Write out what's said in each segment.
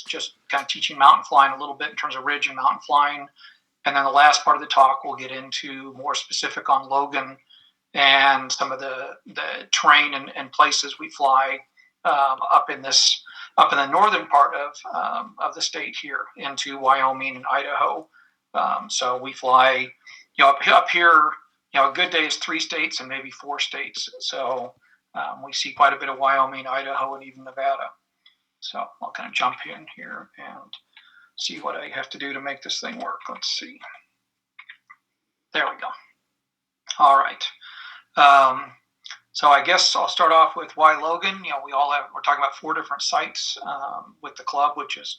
just kind of teaching mountain flying a little bit in terms of ridge and mountain flying. And then the last part of the talk, we'll get into more specific on Logan and some of the terrain and places we fly up in the northern part of the state here into Wyoming and Idaho. So we fly, up here, a good day is 3 states and maybe 4 states. So we see quite a bit of Wyoming, Idaho, and even Nevada. So I'll kind of jump in here and see what I have to do to make this thing work. Let's see. There we go. All right. So I guess I'll start off with why Logan. We're talking about 4 different sites with the club, which is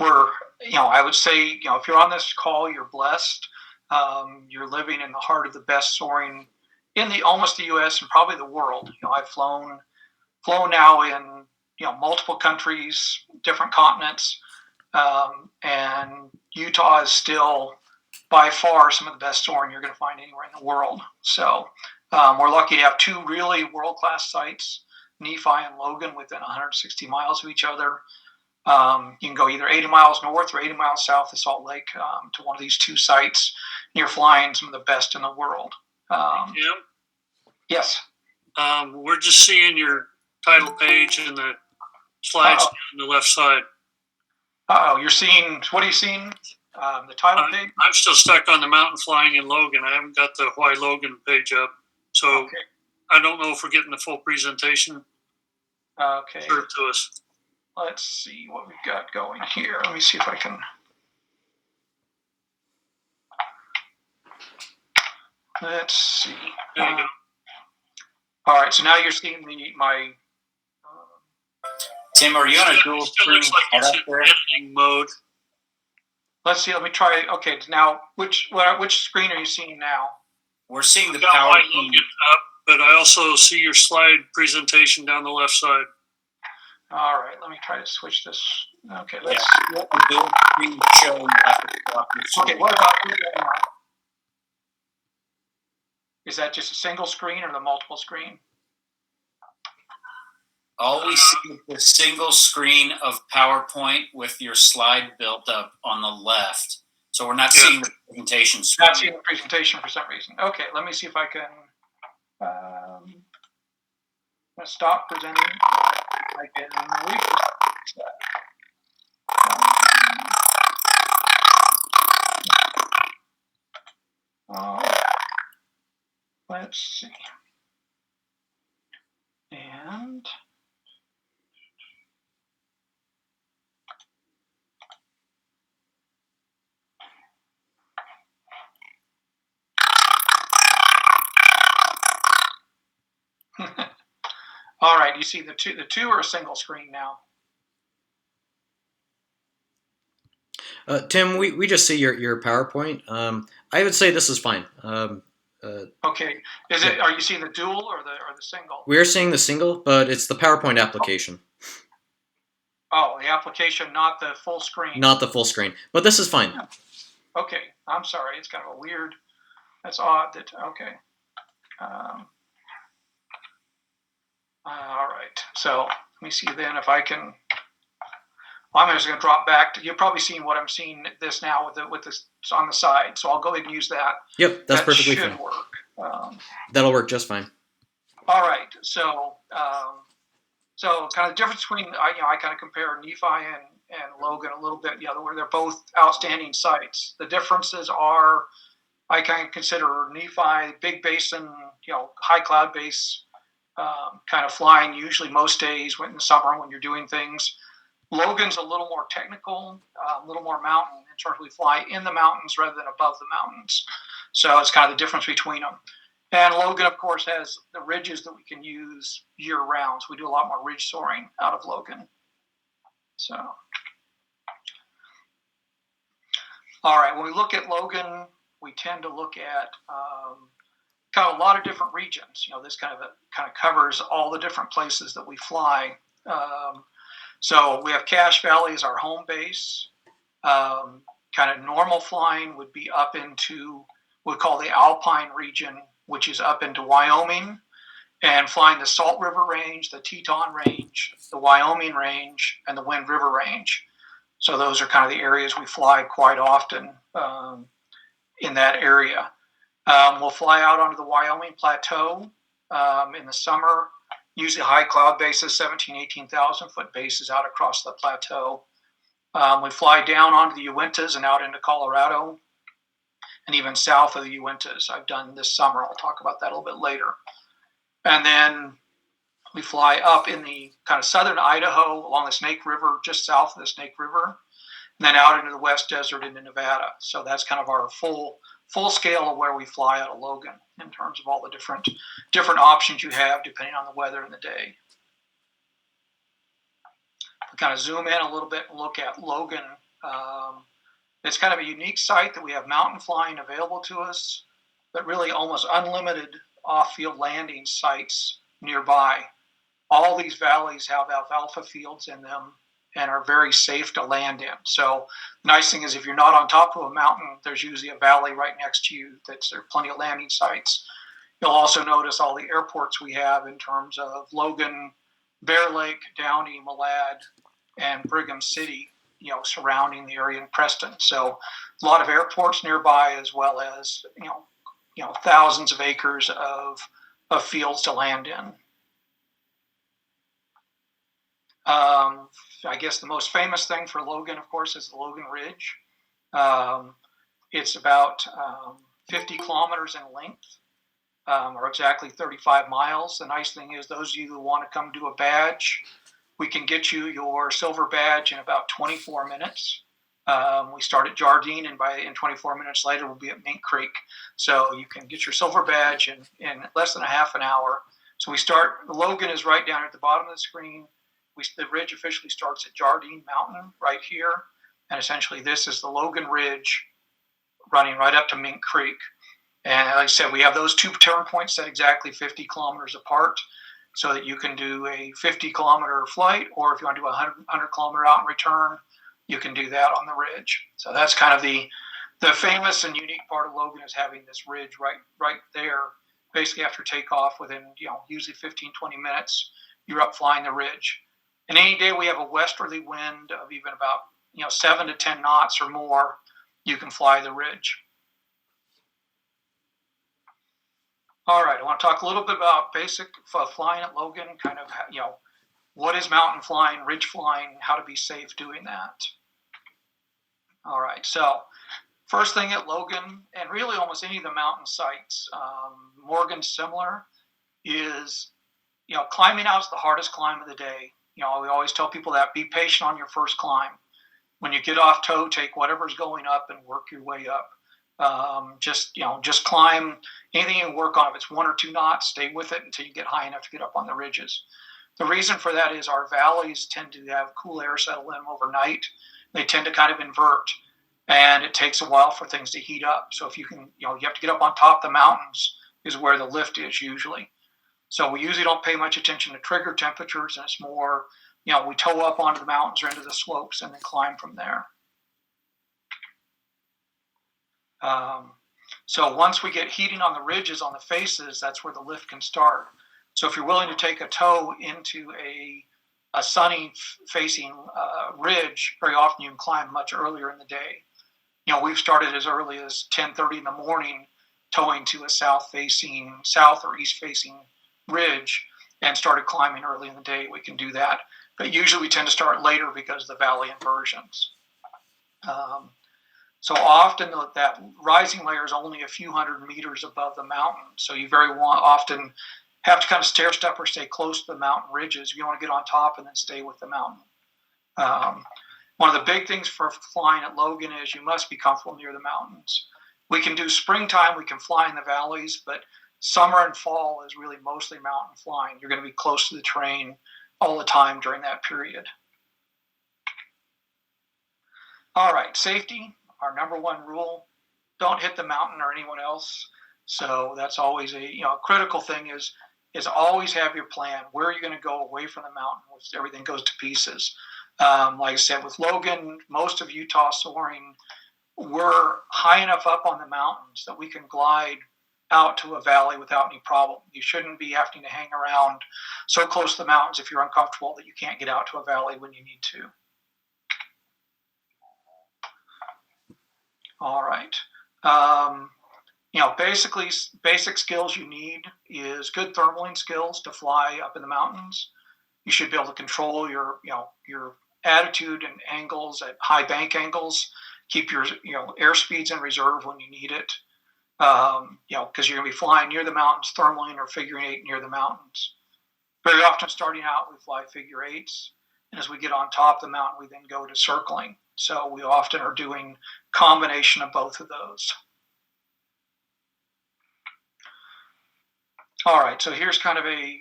I would say, if you're on this call, you're blessed. You're living in the heart of the best soaring in almost the U.S. and probably the world. I've flown now in multiple countries, different continents, and Utah is still by far some of the best soaring you're going to find anywhere in the world. So we're lucky to have 2 really world-class sites, Nephi and Logan, within 160 miles of each other. You can go either 80 miles north or 80 miles south of Salt Lake to one of these 2 sites. And you're flying some of the best in the world. Jim? Yes. We're just seeing your title page and the slides on the left side. You're seeing, what are you seeing? The title page? I'm still stuck on the mountain flying in Logan. I haven't got the Why Logan page up. So okay. I don't know if we're getting the full presentation. Okay. Served to us. Let's see what we've got going here. Let me see if I can. Let's see. There you go. All right, so now you're seeing my. Tim, are you on a dual screen? Looks like it's in editing mode. Let's see. Let me try. Okay, now which screen are you seeing now? We're seeing the got power. Why Logan up, but I also see your slide presentation down the left side. All right, let me try to switch this. Okay, let's. Yeah, the dual screen show. You have to stop your screen. Okay, what about now? Is that just a single screen or the multiple screen? All we see is the single screen of PowerPoint with your slide built up on the left. So we're not seeing the presentation screen. Not seeing the presentation for some reason. Okay, let me see if I can stop presenting. I can refresh that. Let's see. And all right, you see the two are a single screen now. Tim, we just see your PowerPoint. I would say this is fine. Okay, are you seeing the dual or the single? We're seeing the single, but it's the PowerPoint application. Oh, the application, not the full screen. Not the full screen, but this is fine. Okay, I'm sorry. It's kind of a weird. That's odd. Okay. All right. So let me see then if I can. Well, I'm just going to drop back. You're probably seeing what I'm seeing this now with this on the side. So I'll go ahead and use that. Yep, that's perfectly fine. That should work. That'll work just fine. All right. So kind of the difference between I kind of compare Nephi and Logan a little bit. Where they're both outstanding sites. The differences are I kind of consider Nephi big basin, high cloud base kind of flying. Usually most days in the summer when you're doing things. Logan's a little more technical, a little more mountain in terms of we fly in the mountains rather than above the mountains. So it's kind of the difference between them. And Logan, of course, has the ridges that we can use year round. So we do a lot more ridge soaring out of Logan. So, all right, when we look at Logan, we tend to look at kind of a lot of different regions. This kind of covers all the different places that we fly. So we have Cache Valley as our home base. Kind of normal flying would be up into what we call the Alpine region, which is up into Wyoming, and flying the Salt River Range, the Teton Range, the Wyoming Range, and the Wind River Range. So those are kind of the areas we fly quite often in that area. We'll fly out onto the Wyoming Plateau in the summer, usually high cloud bases, 17,000, 18,000 foot bases out across the plateau. We fly down onto the Uintas and out into Colorado and even south of the Uintas. I've done this summer. I'll talk about that a little bit later. And then we fly up in the kind of southern Idaho along the Snake River, just south of the Snake River, and then out into the West Desert into Nevada. So that's kind of our full scale of where we fly out of Logan in terms of all the different options you have depending on the weather and the day. We kind of zoom in a little bit and look at Logan. It's kind of a unique site that we have mountain flying available to us, but really almost unlimited off-field landing sites nearby. All these valleys have alfalfa fields in them and are very safe to land in. So the nice thing is if you're not on top of a mountain, there's usually a valley right next to you that's there are plenty of landing sites. You'll also notice all the airports we have in terms of Logan, Bear Lake, Downey, Malad, and Brigham City, surrounding the area in Preston. So a lot of airports nearby, as well as, thousands of acres of fields to land in. I guess the most famous thing for Logan, of course, is the Logan Ridge. It's about 50 kilometers in length, or exactly 35 miles. The nice thing is those of you who want to come do a badge, we can get you your silver badge in about 24 minutes. We start at Jardine, and in 24 minutes later, we'll be at Mink Creek. So you can get your silver badge in less than a half an hour. So Logan is right down at the bottom of the screen. The ridge officially starts at Jardine Mountain right here. And essentially this is the Logan Ridge running right up to Mink Creek. And like I said, we have those two turn points set exactly 50 kilometers apart so that you can do a 50-kilometer flight, or if you want to do a 100-kilometer out and return, you can do that on the ridge. So that's kind of the famous and unique part of Logan, is having this ridge right there. Basically after takeoff, within usually 15, 20 minutes, you're up flying the ridge. And any day we have a westerly wind of even about 7 to 10 knots or more, you can fly the ridge. All right, I want to talk a little bit about basic flying at Logan, kind of what is mountain flying, ridge flying, how to be safe doing that. All right, so first thing at Logan, and really almost any of the mountain sites, Morgan's similar, is climbing out is the hardest climb of the day. We always tell people that be patient on your first climb. When you get off toe, take whatever's going up and work your way up. Just climb anything you can work on. If it's 1 or 2 knots, stay with it until you get high enough to get up on the ridges. The reason for that is our valleys tend to have cool air settle in overnight. They tend to kind of invert, and it takes a while for things to heat up. So if you can, you have to get up on top of the mountains is where the lift is usually. So we usually don't pay much attention to trigger temperatures, and it's more, we tow up onto the mountains or into the slopes and then climb from there. So once we get heating on the ridges, on the faces, that's where the lift can start. So if you're willing to take a tow into a sunny facing ridge, very often you can climb much earlier in the day. We've started as early as 10:30 in the morning towing to a south or east facing ridge and started climbing early in the day. We can do that. But usually we tend to start later because of the valley inversions. So often that rising layer is only a few hundred meters above the mountain. So you very often have to kind of stair step or stay close to the mountain ridges. You want to get on top and then stay with the mountain. One of the big things for flying at Logan is you must be comfortable near the mountains. We can do springtime, we can fly in the valleys, but summer and fall is really mostly mountain flying. You're going to be close to the terrain all the time during that period. All right, safety, our number one rule, don't hit the mountain or anyone else. So that's always a critical thing is always have your plan. Where are you going to go away from the mountain if everything goes to pieces? Like I said, with Logan, most of Utah Soaring, we're high enough up on the mountains that we can glide out to a valley without any problem. You shouldn't be having to hang around so close to the mountains if you're uncomfortable that you can't get out to a valley when you need to. All right. Um, basically, basic skills you need is good thermaling skills to fly up in the mountains. You should be able to control your attitude and angles at high bank angles. Keep your airspeeds in reserve when you need it. Because you're going to be flying near the mountains, thermaling or figuring eight near the mountains. Very often, starting out, we fly figure eights, and as we get on top of the mountain, we then go to circling. So we often are doing combination of both of those. All right, so here's kind of a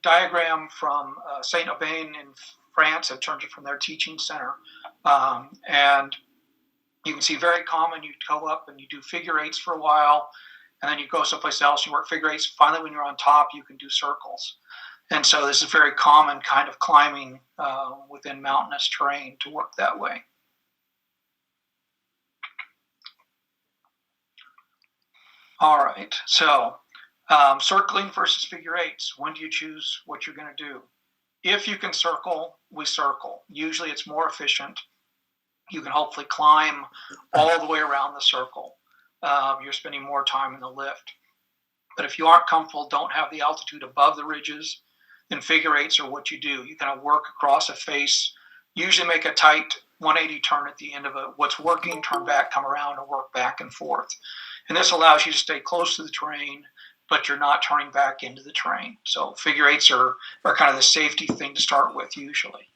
diagram from Saint Aubin in France. I've turned it from their teaching center. And you can see very common, you go up and you do figure eights for a while, and then you go someplace else, you work figure eights. Finally, when you're on top, you can do circles. And so this is very common kind of climbing within mountainous terrain to work that way. All right, so circling versus figure eights. When do you choose what you're going to do? If you can circle, we circle. Usually it's more efficient. You can hopefully climb all the way around the circle. You're spending more time in the lift. But if you aren't comfortable, don't have the altitude above the ridges, then figure eights are what you do. You kind of work across a face, usually make a tight 180 turn at the end of it. What's working, turn back, come around, and work back and forth. And this allows you to stay close to the terrain, but you're not turning back into the terrain. So figure eights are kind of the safety thing to start with usually.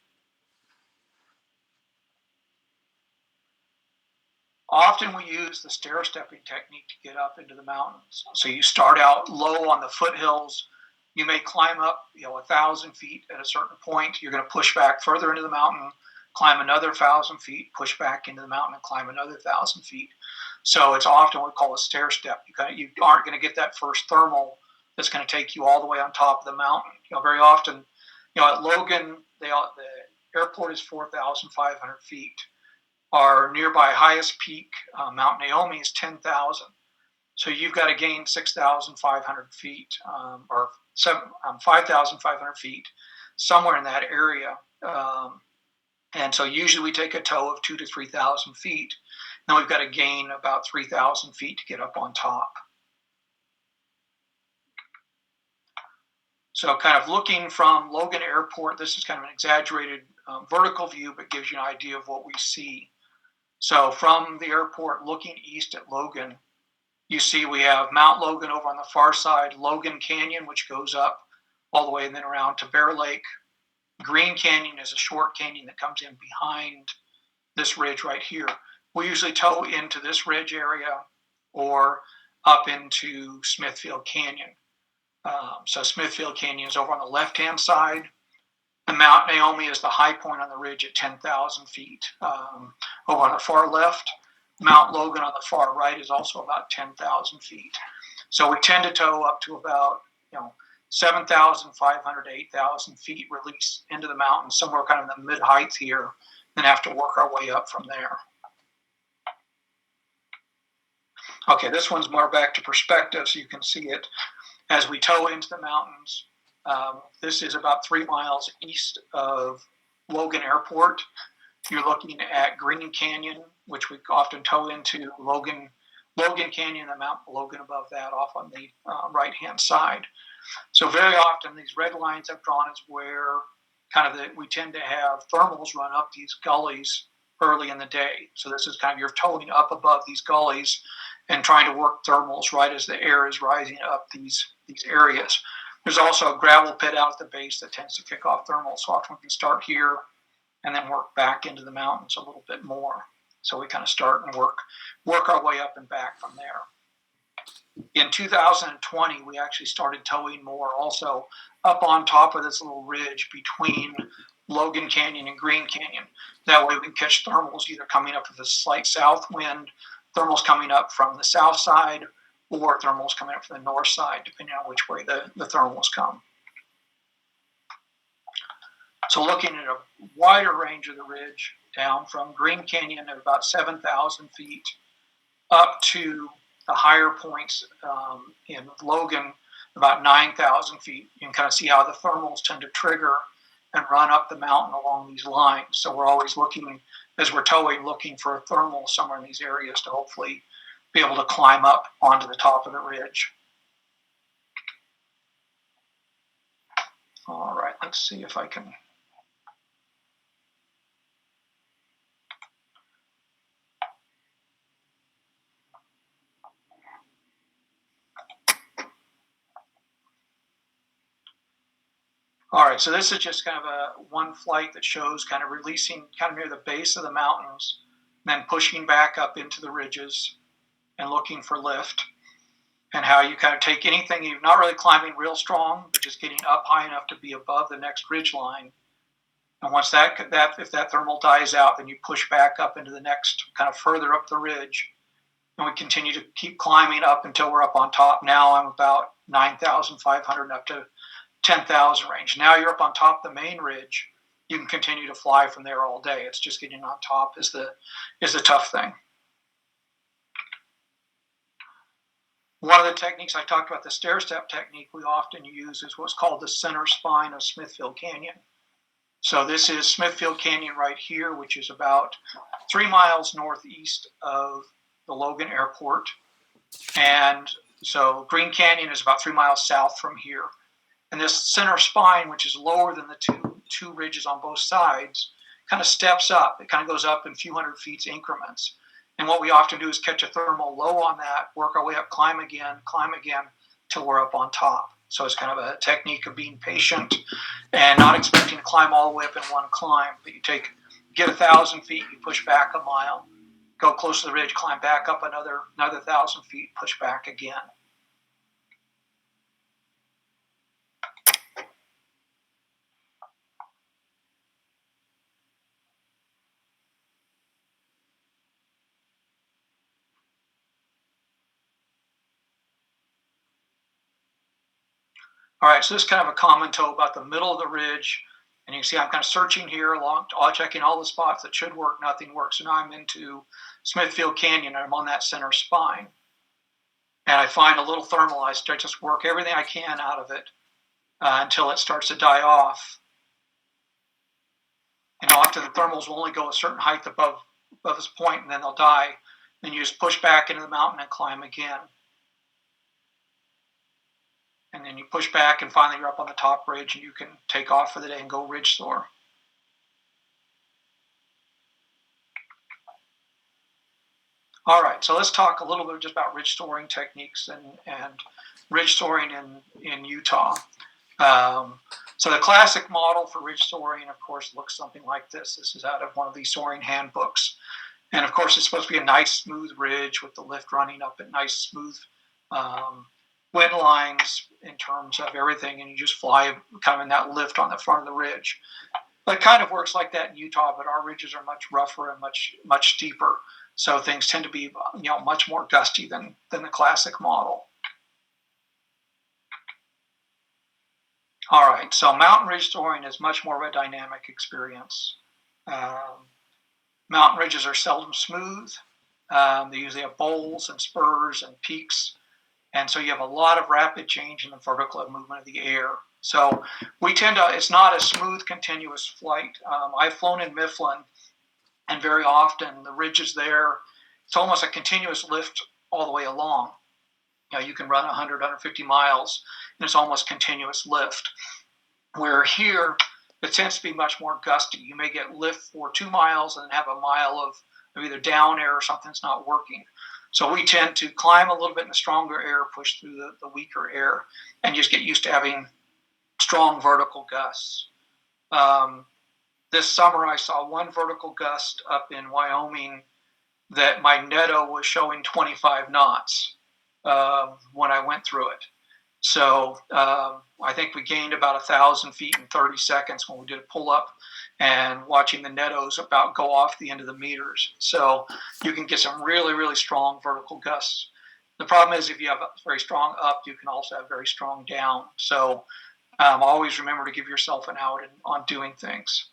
Often we use the stair-stepping technique to get up into the mountains. So you start out low on the foothills. You may climb up 1,000 feet at a certain point. You're going to push back further into the mountain, climb another 1,000 feet, push back into the mountain, and climb another 1,000 feet. So it's often what we call a stair step. You aren't going to get that first thermal that's going to take you all the way on top of the mountain. Very often, at Logan, the airport is 4,500 feet. Our nearby highest peak, Mount Naomi, is 10,000. So you've got to gain 6,500 feet or 5,500 feet, somewhere in that area. And so usually we take a tow of 2,000 to 3,000 feet. Now we've got to gain about 3,000 feet to get up on top. So kind of looking from Logan Airport, this is kind of an exaggerated vertical view, but gives you an idea of what we see. So from the airport looking east at Logan, you see we have Mount Logan over on the far side, Logan Canyon, which goes up all the way and then around to Bear Lake. Green Canyon is a short canyon that comes in behind this ridge right here. We usually tow into this ridge area or up into Smithfield Canyon. So Smithfield Canyon is over on the left-hand side. And Mount Naomi is the high point on the ridge at 10,000 feet. Over on the far left, Mount Logan on the far right is also about 10,000 feet. So we tend to tow up to about 7,500 to 8,000 feet release into the mountain, somewhere kind of in the mid-height here, and have to work our way up from there. Okay, this one's more back to perspective, so you can see it as we tow into the mountains. This is about 3 miles east of Logan Airport. You're looking at Green Canyon, which we often tow into, Logan Canyon, and Mount Logan above that off on the right-hand side. So very often these red lines I've drawn is where we tend to have thermals run up these gullies early in the day. So this is kind of you're towing up above these gullies and trying to work thermals right as the air is rising up these areas. There's also a gravel pit out at the base that tends to kick off thermals. So often we can start here and then work back into the mountains a little bit more. So we kind of start and work our way up and back from there. In 2020, we actually started towing more also up on top of this little ridge between Logan Canyon and Green Canyon. That way we can catch thermals either coming up with a slight south wind, thermals coming up from the south side, or thermals coming up from the north side, depending on which way the thermals come. So looking at a wider range of the ridge, down from Green Canyon at about 7,000 feet up to the higher points in Logan, about 9,000 feet. You can kind of see how the thermals tend to trigger and run up the mountain along these lines. So we're always looking, as we're towing, looking for a thermal somewhere in these areas to hopefully be able to climb up onto the top of the ridge. All right, let's see if I can. All right, so this is just kind of a one flight that shows kind of releasing kind of near the base of the mountains, then pushing back up into the ridges and looking for lift, and how you kind of take anything, you're not really climbing real strong, but just getting up high enough to be above the next ridge line. And once if that thermal dies out, then you push back up into the next kind of further up the ridge. And we continue to keep climbing up until we're up on top. Now I'm about 9,500 up to 10,000 range. Now you're up on top of the main ridge. You can continue to fly from there all day. It's just getting on top is the tough thing. One of the techniques I talked about, the stair step technique we often use, is what's called the center spine of Smithfield Canyon. So this is Smithfield Canyon right here, which is about 3 miles northeast of the Logan Airport. And so Green Canyon is about 3 miles south from here. And this center spine, which is lower than the two ridges on both sides, kind of steps up. It kind of goes up in a few hundred feet increments. And what we often do is catch a thermal low on that, work our way up, climb again, till we're up on top. So it's kind of a technique of being patient and not expecting to climb all the way up in one climb. But you get 1,000 feet, you push back a mile, go close to the ridge, climb back up another 1,000 feet, push back again. All right, so this is kind of a commento about the middle of the ridge. And you can see I'm kind of searching here, checking all the spots that should work, nothing works. So now I'm into Smithfield Canyon, and I'm on that center spine. And I find a little thermal. I just work everything I can out of it until it starts to die off. And often the thermals will only go a certain height above this point, and then they'll die. Then you just push back into the mountain and climb again. And then you push back, and finally you're up on the top ridge, and you can take off for the day and go ridge soar. All right, so let's talk a little bit just about ridge soaring techniques and ridge soaring in Utah. So the classic model for ridge soaring, of course, looks something like this. This is out of one of these soaring handbooks. And of course, it's supposed to be a nice, smooth ridge with the lift running up at nice, smooth wind lines in terms of everything, and you just fly kind of in that lift on the front of the ridge. But it kind of works like that in Utah, but our ridges are much rougher and much steeper, so things tend to be much more gusty than the classic model. All right, so mountain ridge soaring is much more of a dynamic experience. Mountain ridges are seldom smooth. They usually have bowls and spurs and peaks. And so you have a lot of rapid change in the vertical movement of the air. So it's not a smooth, continuous flight. I've flown in Mifflin, and very often the ridges there, it's almost a continuous lift all the way along. You can run 100, 150 miles, and it's almost continuous lift. Where here, it tends to be much more gusty. You may get lift for 2 miles and then have a mile of either down air or something's not working. So we tend to climb a little bit in the stronger air, push through the weaker air, and just get used to having strong vertical gusts. This summer I saw one vertical gust up in Wyoming that my netto was showing 25 knots when I went through it. So I think we gained about 1,000 feet in 30 seconds when we did a pull up, and watching the nettos about go off the end of the meters. So you can get some really, really strong vertical gusts. The problem is if you have a very strong up, you can also have very strong down. So always remember to give yourself an out on doing things.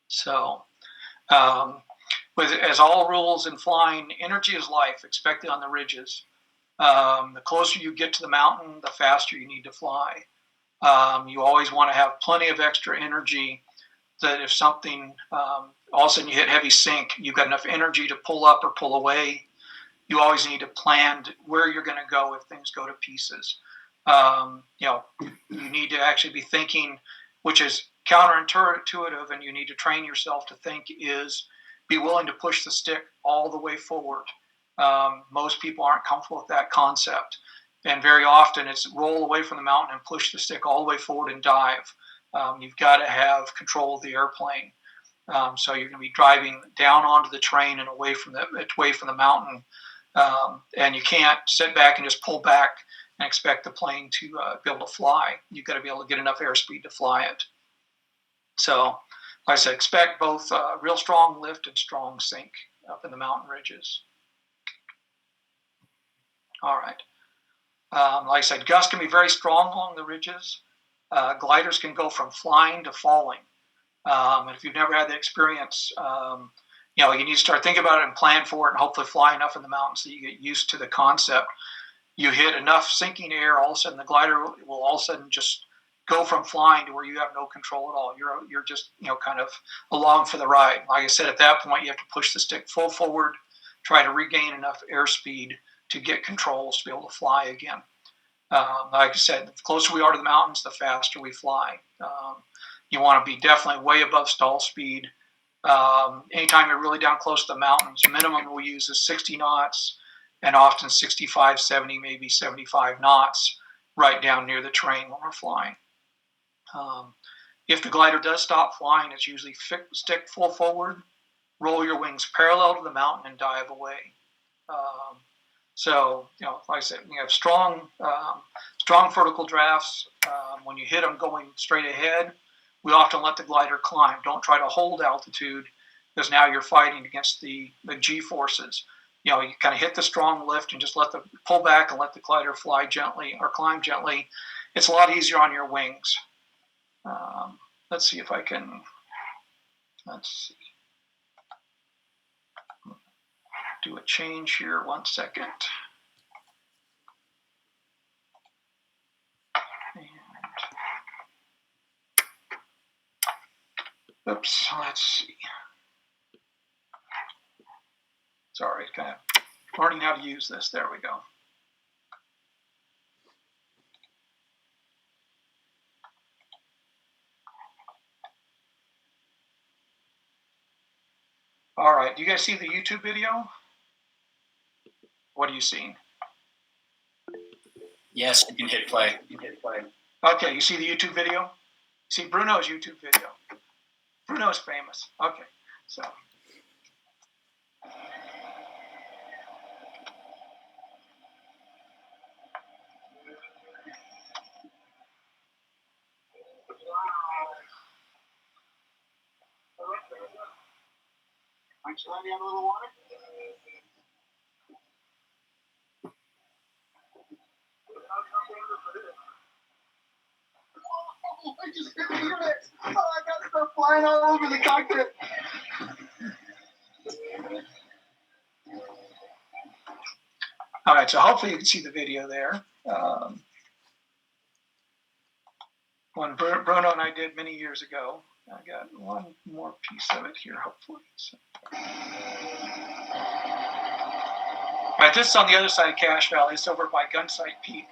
So as all rules in flying, energy is life, expected on the ridges. The closer you get to the mountain, the faster you need to fly. You always want to have plenty of extra energy that if something, all of a sudden you hit heavy sink, you've got enough energy to pull up or pull away. You always need to plan where you're going to go if things go to pieces. You need to actually be thinking, which is counterintuitive, and you need to train yourself to think, is be willing to push the stick all the way forward. Most people aren't comfortable with that concept. And very often it's roll away from the mountain and push the stick all the way forward and dive. You've got to have control of the airplane. So you're going to be driving down onto the terrain and away from the mountain. And you can't sit back and just pull back and expect the plane to be able to fly. You've got to be able to get enough airspeed to fly it. So, like I said, expect both real strong lift and strong sink up in the mountain ridges. All right. Like I said, gusts can be very strong along the ridges. Gliders can go from flying to falling. And if you've never had the experience, you need to start thinking about it and plan for it, and hopefully fly enough in the mountains so you get used to the concept. You hit enough sinking air, all of a sudden the glider will all of a sudden just go from flying to where you have no control at all. You're just kind of along for the ride. Like I said, at that point you have to push the stick full forward, try to regain enough airspeed to get controls to be able to fly again. Like I said, the closer we are to the mountains, the faster we fly. You want to be definitely way above stall speed. Anytime you're really down close to the mountains, minimum we use is 60 knots, and often 65, 70, maybe 75 knots right down near the terrain when we're flying. If the glider does stop flying, it's usually stick full forward, roll your wings parallel to the mountain, and dive away. So, like I said, you have strong vertical drafts. When you hit them going straight ahead, we often let the glider climb. Don't try to hold altitude, because now you're fighting against the G forces. You kind of hit the strong lift and just pull back and let the glider fly gently or climb gently. It's a lot easier on your wings. Let's see if I can. Let's see. Do a change here. 1 second. And, oops. Let's see. Sorry, kind of learning how to use this. There we go. All right. Do you guys see the YouTube video? What are you seeing? Yes, you can hit play. Okay, you see the YouTube video? See Bruno's YouTube video. Bruno's famous. Okay, so. Aren't you letting me have a little water? I just didn't hear it. Oh, I got stuff flying all over the cockpit. All right, so hopefully you can see the video there. One Bruno and I did many years ago. I got one more piece of it here, hopefully. So. All right, this is on the other side of Cache Valley. It's over by Gunsight Peak.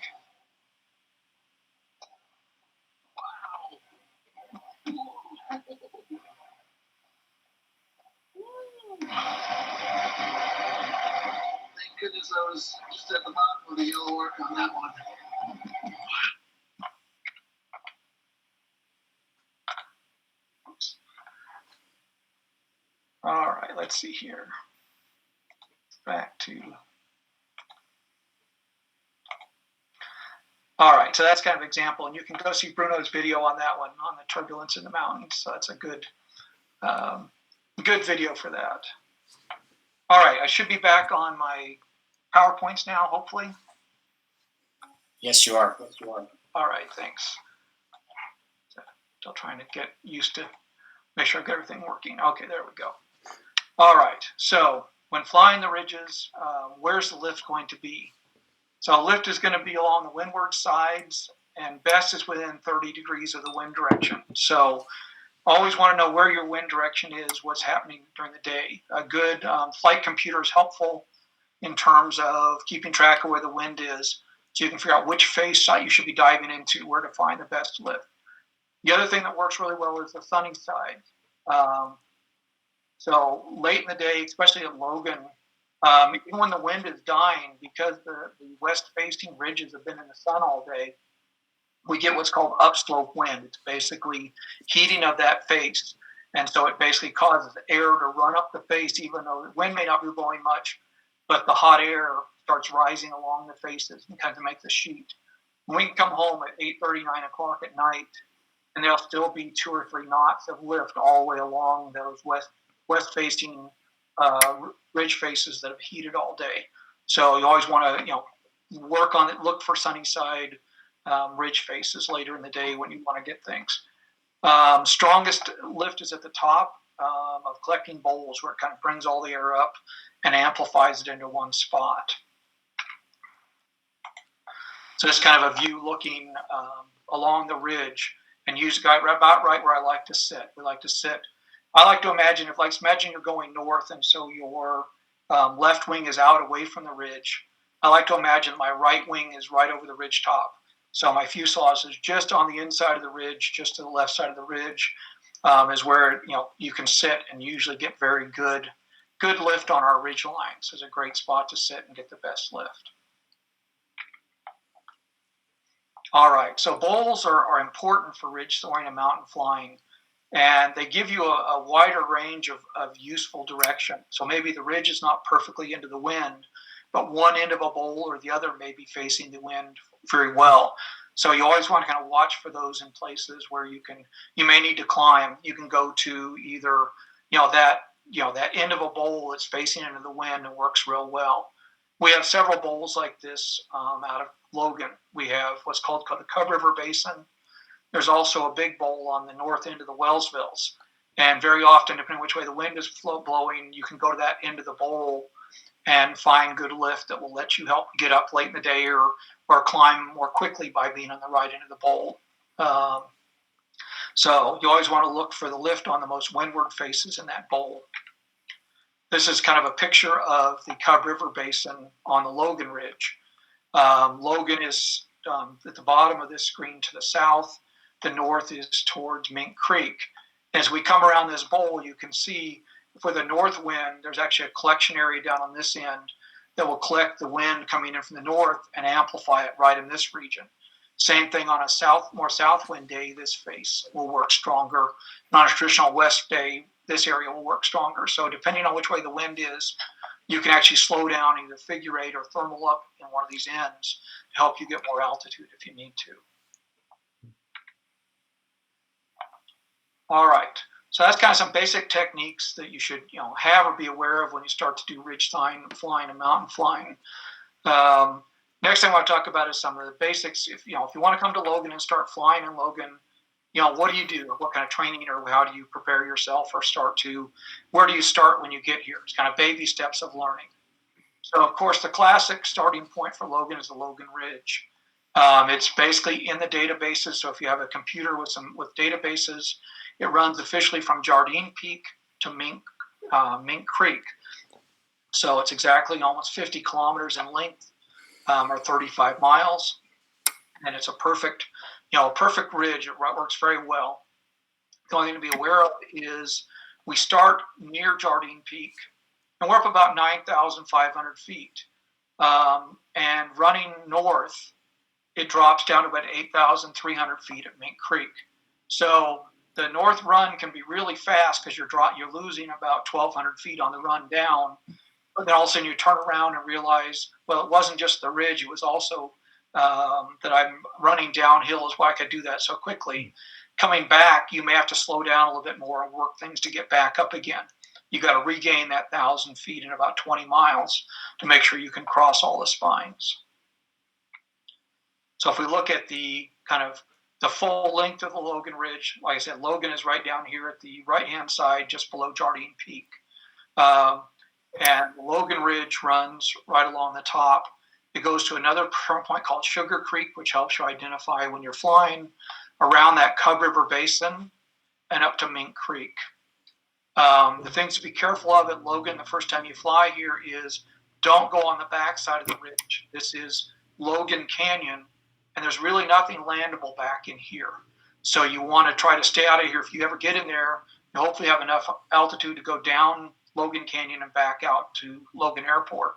Thank goodness I was just at the bottom of the yellow arc on that one. All right, let's see here. Back to. All right, so that's kind of an example, and you can go see Bruno's video on that one, on the turbulence in the mountains. So that's a good video for that. All right, I should be back on my PowerPoints now, hopefully. Yes, you are. All right, thanks. Still trying to get used to make sure I've got everything working. Okay, there we go. All right, so when flying the ridges, where's the lift going to be? So lift is going to be along the windward sides, and best is within 30 degrees of the wind direction. So Always want to know where your wind direction is, what's happening during the day. A good flight computer is helpful in terms of keeping track of where the wind is, so you can figure out which face site you should be diving into, where to find the best lift. The other thing that works really well is the sunny side. So late in the day, especially at Logan, even when the wind is dying, because the west-facing ridges have been in the sun all day, we get what's called upslope wind. It's basically heating of that face. And so it basically causes air to run up the face, even though the wind may not be blowing much, but the hot air starts rising along the faces and kind of makes a sheet. And we can come home at 8:30, 9 o'clock at night, and there'll still be 2 or 3 knots of lift all the way along those west-facing ridge faces that have heated all day. So you always want to, work on it, look for sunny side ridge faces later in the day when you want to get things. Strongest lift is at the top of collecting bowls, where it kind of brings all the air up and amplifies it into one spot. So it's kind of a view looking along the ridge, and use about right where I like to sit. We like to sit. I like to imagine imagine you're going north, and so your left wing is out away from the ridge. I like to imagine my right wing is right over the ridge top. So my fuselage is just on the inside of the ridge, just to the left side of the ridge, is where you can sit and usually get very good lift on our ridge lines. It's a great spot to sit and get the best lift. All right, so bowls are important for ridge soaring and mountain flying, and they give you a wider range of useful direction. So maybe the ridge is not perfectly into the wind, but one end of a bowl or the other may be facing the wind very well. So you always want to kind of watch for those in places where you may need to climb. You can go to either that end of a bowl that's facing into the wind and works real well. We have several bowls like this out of Logan. We have what's called the Cub River Basin. There's also a big bowl on the north end of the Wellsvilles. And very often, depending on which way the wind is blowing, you can go to that end of the bowl and find good lift that will let you help get up late in the day or climb more quickly by being on the right end of the bowl. So you always want to look for the lift on the most windward faces in that bowl. This is kind of a picture of the Cub River Basin on the Logan Ridge. Logan is at the bottom of this screen to the south. The north is towards Mink Creek. As we come around this bowl, you can see for the north wind, there's actually a collection area down on this end that will collect the wind coming in from the north and amplify it right in this region. Same thing on a more south wind day, this face will work stronger. And on a traditional west day, this area will work stronger. So depending on which way the wind is, you can actually slow down, either figure eight or thermal up in one of these ends to help you get more altitude if you need to. All right, so that's kind of some basic techniques that you should have or be aware of when you start to do ridge flying and mountain flying. Next thing I want to talk about is some of the basics. If you want to come to Logan and start flying in Logan, what do you do? What kind of training or how do you prepare yourself or where do you start when you get here? It's kind of baby steps of learning. So of course the classic starting point for Logan is the Logan Ridge. It's basically in the databases. So if you have a computer with databases, it runs officially from Jardine Peak to Mink Creek. So it's exactly almost 50 kilometers in length, or 35 miles. And it's a perfect ridge. It works very well. The only thing to be aware of is we start near Jardine Peak, and we're up about 9,500 feet. And running north, it drops down to about 8,300 feet at Mink Creek. So the north run can be really fast because you're losing about 1,200 feet on the run down. But then all of a sudden you turn around and realize, well, it wasn't just the ridge. It was also that I'm running downhill is why I could do that so quickly. Coming back, you may have to slow down a little bit more and work things to get back up again. You got to regain that 1,000 feet in about 20 miles to make sure you can cross all the spines. So if we look at the kind of the full length of the Logan Ridge, like I said, Logan is right down here at the right-hand side, just below Jardine Peak. And Logan Ridge runs right along the top. It goes to another point called Sugar Creek, which helps you identify when you're flying around that Cub River Basin. and up to Mink Creek. The things to be careful of at Logan the first time you fly here is don't go on the back side of the ridge. This is Logan Canyon, and there's really nothing landable back in here. So you want to try to stay out of here. If you ever get in there, you hopefully have enough altitude to go down Logan Canyon and back out to Logan Airport.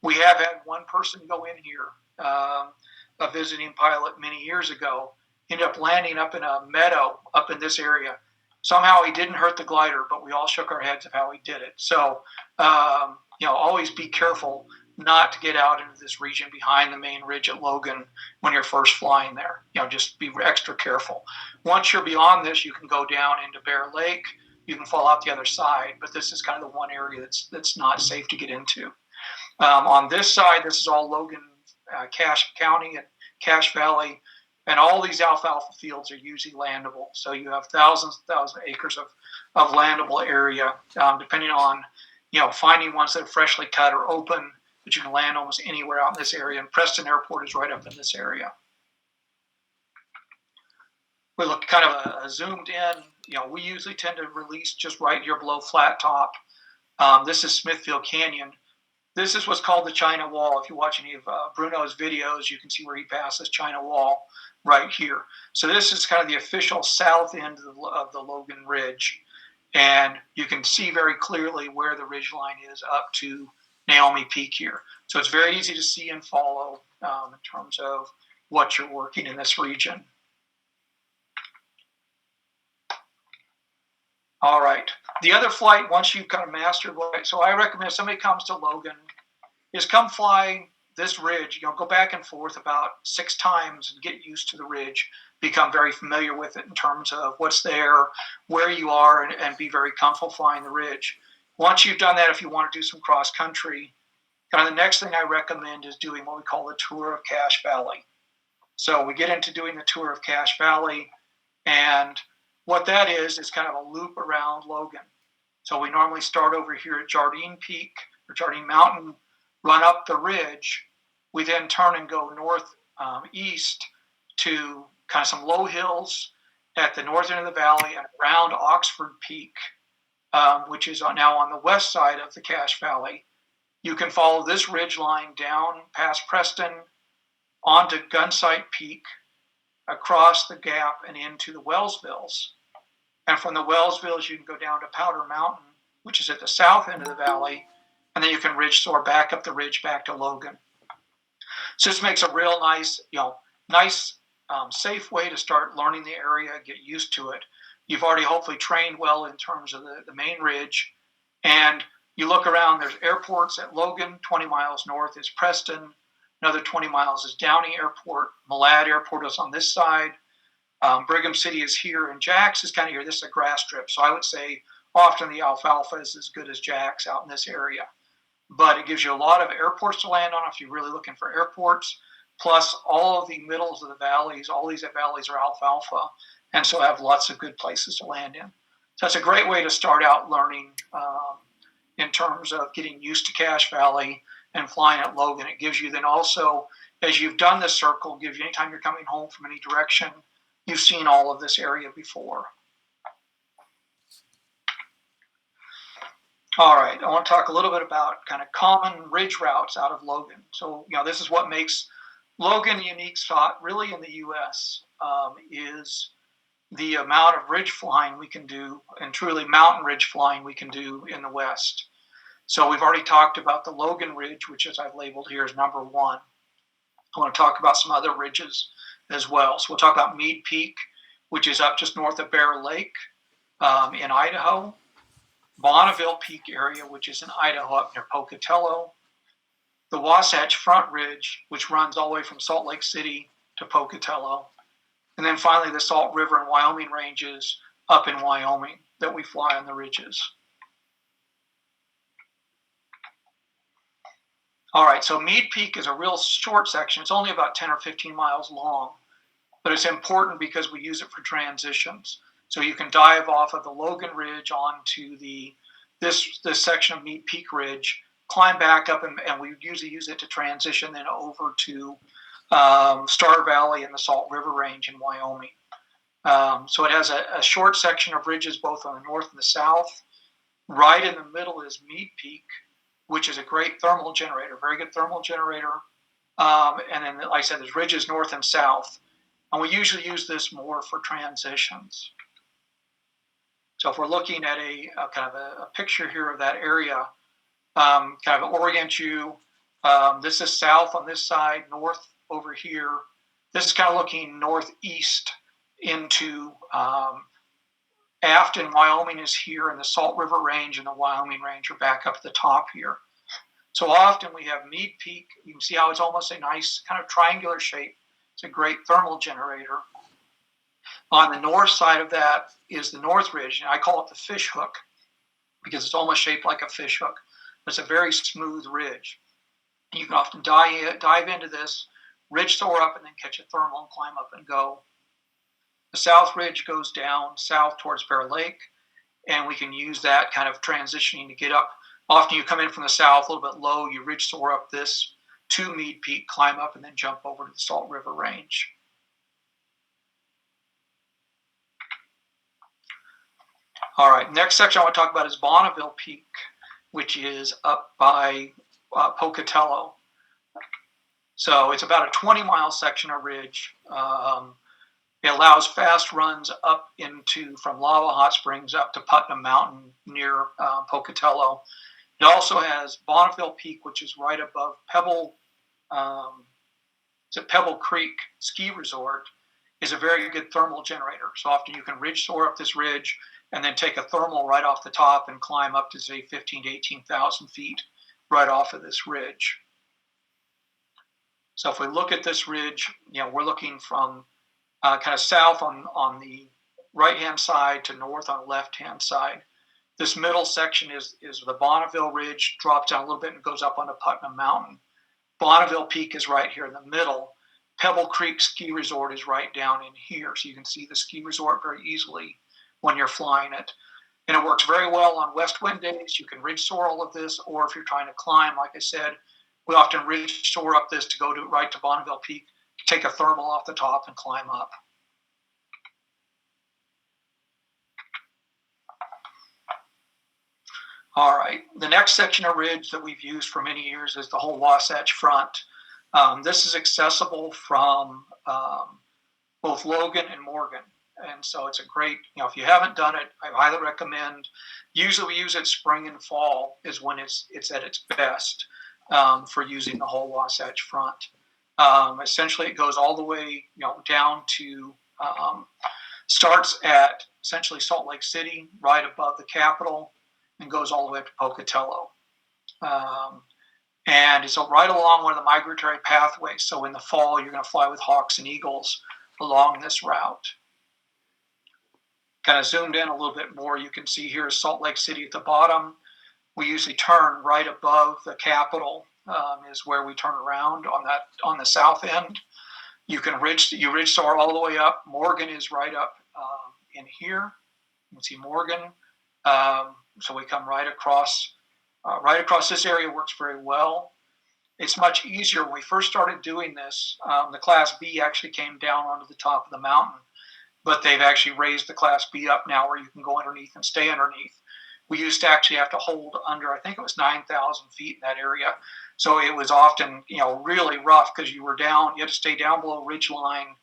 We have had one person go in here, a visiting pilot many years ago, ended up landing up in a meadow up in this area. Somehow he didn't hurt the glider, but we all shook our heads of how he did it. So, always be careful not to get out into this region behind the main ridge at Logan when you're first flying there. Just be extra careful. Once you're beyond this, you can go down into Bear Lake. You can fall out the other side, but this is kind of the one area that's not safe to get into. On this side, this is all Logan, Cache County and Cache Valley, and all these alfalfa fields are usually landable. So you have thousands of acres of landable area, depending on, finding ones that are freshly cut or open, but you can land almost anywhere out in this area. And Preston Airport is right up in this area. We look kind of zoomed in. We usually tend to release just right here below Flat Top. This is Smithfield Canyon. This is what's called the China Wall. If you watch any of Bruno's videos, you can see where he passes China Wall right here. So this is kind of the official south end of the Logan Ridge. And you can see very clearly where the ridge line is up to Naomi Peak here. So it's very easy to see and follow in terms of what you're working in this region. All right. The other flight, once you've kind of mastered so I recommend if somebody comes to Logan, is come fly this ridge. Go back and forth about 6 times and get used to the ridge. Become very familiar with it in terms of what's there, where you are, and be very comfortable flying the ridge. Once you've done that, if you want to do some cross country, kind of the next thing I recommend is doing what we call the tour of Cache Valley. So we get into doing the tour of Cache Valley, and what that is kind of a loop around Logan. So we normally start over here at Jardine Peak or Jardine Mountain, run up the ridge. We then turn and go east to kind of some low hills at the north end of the valley and around Oxford Peak, which is now on the west side of the Cache Valley. You can follow this ridge line down past Preston, onto Gunsight Peak, across the gap and into the Wellsvilles. And from the Wellsvilles, you can go down to Powder Mountain, which is at the south end of the valley, and then you can ridge soar back up the ridge back to Logan. So this makes a real nice, safe way to start learning the area, get used to it. You've already hopefully trained well in terms of the main ridge, and you look around, there's airports at Logan, 20 miles north is Preston, another 20 miles is Downey Airport, Malad Airport is on this side, Brigham City is here, and Jax is kind of here. This is a grass strip, so I would say often the alfalfa is as good as Jax out in this area. But it gives you a lot of airports to land on if you're really looking for airports, plus all of the middles of the valleys. All these valleys are alfalfa, and so have lots of good places to land in. So that's a great way to start out learning in terms of getting used to Cache Valley and flying at Logan. It gives you then also, as you've done this circle, gives you anytime you're coming home from any direction, you've seen all of this area before. All right, I want to talk a little bit about kind of common ridge routes out of Logan. So, this is what makes Logan a unique spot really in the U.S. Is the amount of ridge flying we can do, and truly mountain ridge flying we can do in the West. So we've already talked about the Logan Ridge, which as I've labeled here is number 1. I want to talk about some other ridges as well. So we'll talk about Meade Peak, which is up just north of Bear Lake in Idaho. Bonneville Peak area, which is in Idaho up near Pocatello. The Wasatch Front Ridge, which runs all the way from Salt Lake City to Pocatello. And then finally the Salt River and Wyoming ranges up in Wyoming that we fly on the ridges. All right, so Meade Peak is a real short section. It's only about 10 or 15 miles long, but it's important because we use it for transitions. So you can dive off of the Logan Ridge onto this section of Meade Peak Ridge, climb back up, and we usually use it to transition then over to Star Valley and the Salt River Range in Wyoming. So it has a short section of ridges both on the north and the south. Right in the middle is Mead Peak, which is a great thermal generator, very good thermal generator. And then, like I said, there's ridges north and south. And we usually use this more for transitions. So if we're looking at a kind of a picture here of that area, kind of orient you. This is south on this side, north over here. This is kind of looking northeast into Afton, Wyoming is here, and the Salt River Range and the Wyoming Range are back up at the top here. So often we have Mead Peak. You can see how it's almost a nice kind of triangular shape. It's a great thermal generator. On the north side of that is the North Ridge, and I call it the fish hook because it's almost shaped like a fish hook. It's a very smooth ridge. You can often dive into this, ridge soar up, and then catch a thermal and climb up and go. The South Ridge goes down south towards Bear Lake, and we can use that kind of transitioning to get up. Often you come in from the south a little bit low, you ridge soar up this to Mead Peak, climb up, and then jump over to the Salt River Range. All right, next section I want to talk about is Bonneville Peak, which is up by Pocatello. So it's about a 20-mile section of ridge. It allows fast runs up from Lava Hot Springs up to Putnam Mountain near Pocatello. It also has Bonneville Peak, which is right above Pebble Creek Ski Resort, is a very good thermal generator. So often you can ridge soar up this ridge and then take a thermal right off the top and climb up to, say, 15 to 18,000 feet right off of this ridge. So if we look at this ridge, we're looking from kind of south on the right-hand side to north on the left-hand side. This middle section is the Bonneville Ridge, drops down a little bit and goes up onto Putnam Mountain. Bonneville Peak is right here in the middle. Pebble Creek Ski Resort is right down in here. So you can see the ski resort very easily when you're flying it. And it works very well on west wind days. You can ridge soar all of this, or if you're trying to climb, like I said, we often ridge soar up this to go right to Bonneville Peak, take a thermal off the top and climb up. All right, the next section of ridge that we've used for many years is the whole Wasatch Front. This is accessible from both Logan and Morgan. And so it's a great, if you haven't done it, I highly recommend. Usually we use it spring and fall is when it's at its best for using the whole Wasatch Front. Essentially it goes all the way, down to, starts at essentially Salt Lake City, right above the Capitol, and goes all the way up to Pocatello. And it's right along one of the migratory pathways. So in the fall, you're going to fly with hawks and eagles along this route. Kind of zoomed in a little bit more, you can see here is Salt Lake City at the bottom. We usually turn right above the Capitol is where we turn around on the south end. You ridge soar all the way up. Morgan is right up in here. You can see Morgan. So we come right across this area. Works very well. It's much easier. When we first started doing this, the Class B actually came down onto the top of the mountain, but they've actually raised the Class B up now where you can go underneath and stay underneath. We used to actually have to hold under, I think it was 9,000 feet in that area. So it was often, really rough because you had to stay down below ridge line,